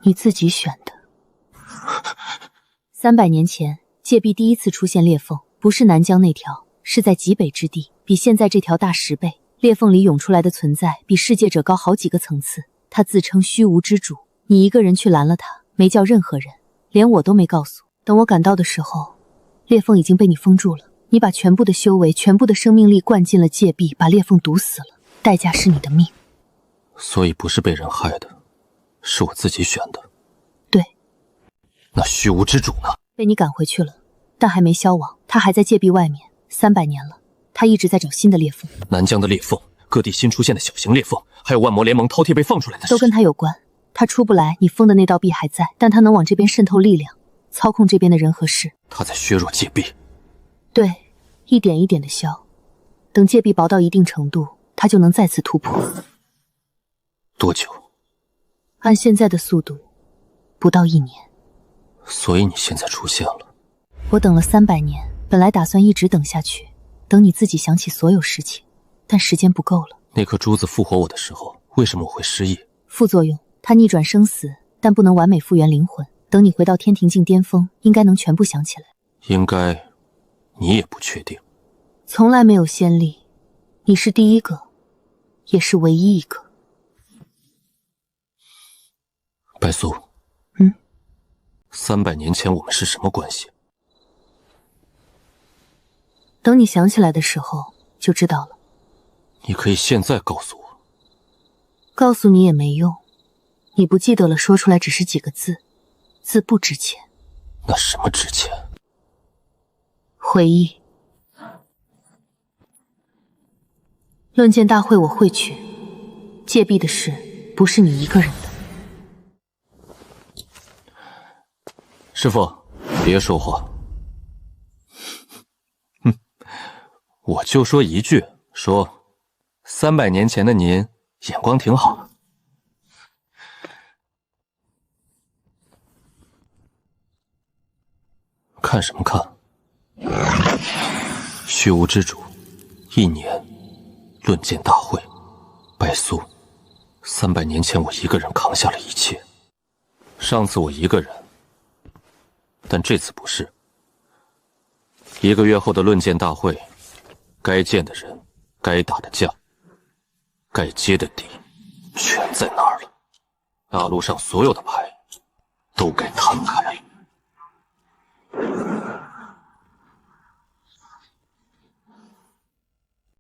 你自己选的。300年前，界壁第一次出现裂缝，不是南疆那条，是在极北之地。比现在这条大10倍。裂缝里涌出来的存在比世界者高好几个层次。他自称虚无之主，你一个人去拦了他，没叫任何人，连我都没告诉。等我赶到的时候，裂缝已经被你封住了。你把全部的修为、全部的生命力灌进了戒壁，把裂缝堵死了，代价是你的命。所以不是被人害的，是我自己选的。对。那虚无之主呢？被你赶回去了，但还没消亡，他还在戒壁外面，300年了，他一直在找新的裂缝。南疆的裂缝，各地新出现的小型裂缝，还有万魔联盟饕餮被放出来的事，都跟他有关。他出不来，你封的那道壁还在，但他能往这边渗透力量，操控这边的人和事。他在削弱戒壁。对，一点一点的消，等戒壁薄到一定程度，他就能再次突破。多久？按现在的速度，不到1年。所以你现在出现了。我等了300年，本来打算一直等下去，等你自己想起所有事情，但时间不够了。那颗珠子复活我的时候，为什么我会失忆？副作用，它逆转生死，但不能完美复原灵魂。等你回到天庭境巅峰，应该能全部想起来。应该，你也不确定。从来没有先例，你是第一个，也是唯一一个。白素，300年前我们是什么关系？等你想起来的时候就知道了。你可以现在告诉我。告诉你也没用，你不记得了，说出来只是几个字，字不值钱。那什么值钱？回忆。论剑大会我会去，戒壁的事不是你一个人的。师父，别说话。哼，我就说一句，说300年前的您眼光挺好。看什么看？虚无之主，1年，论剑大会，白素，300年前我一个人扛下了一切。上次我一个人。但这次不是。1个月后的论剑大会，该见的人，该打的架，该接的底，全在那儿了。大陆上所有的牌，都该摊开。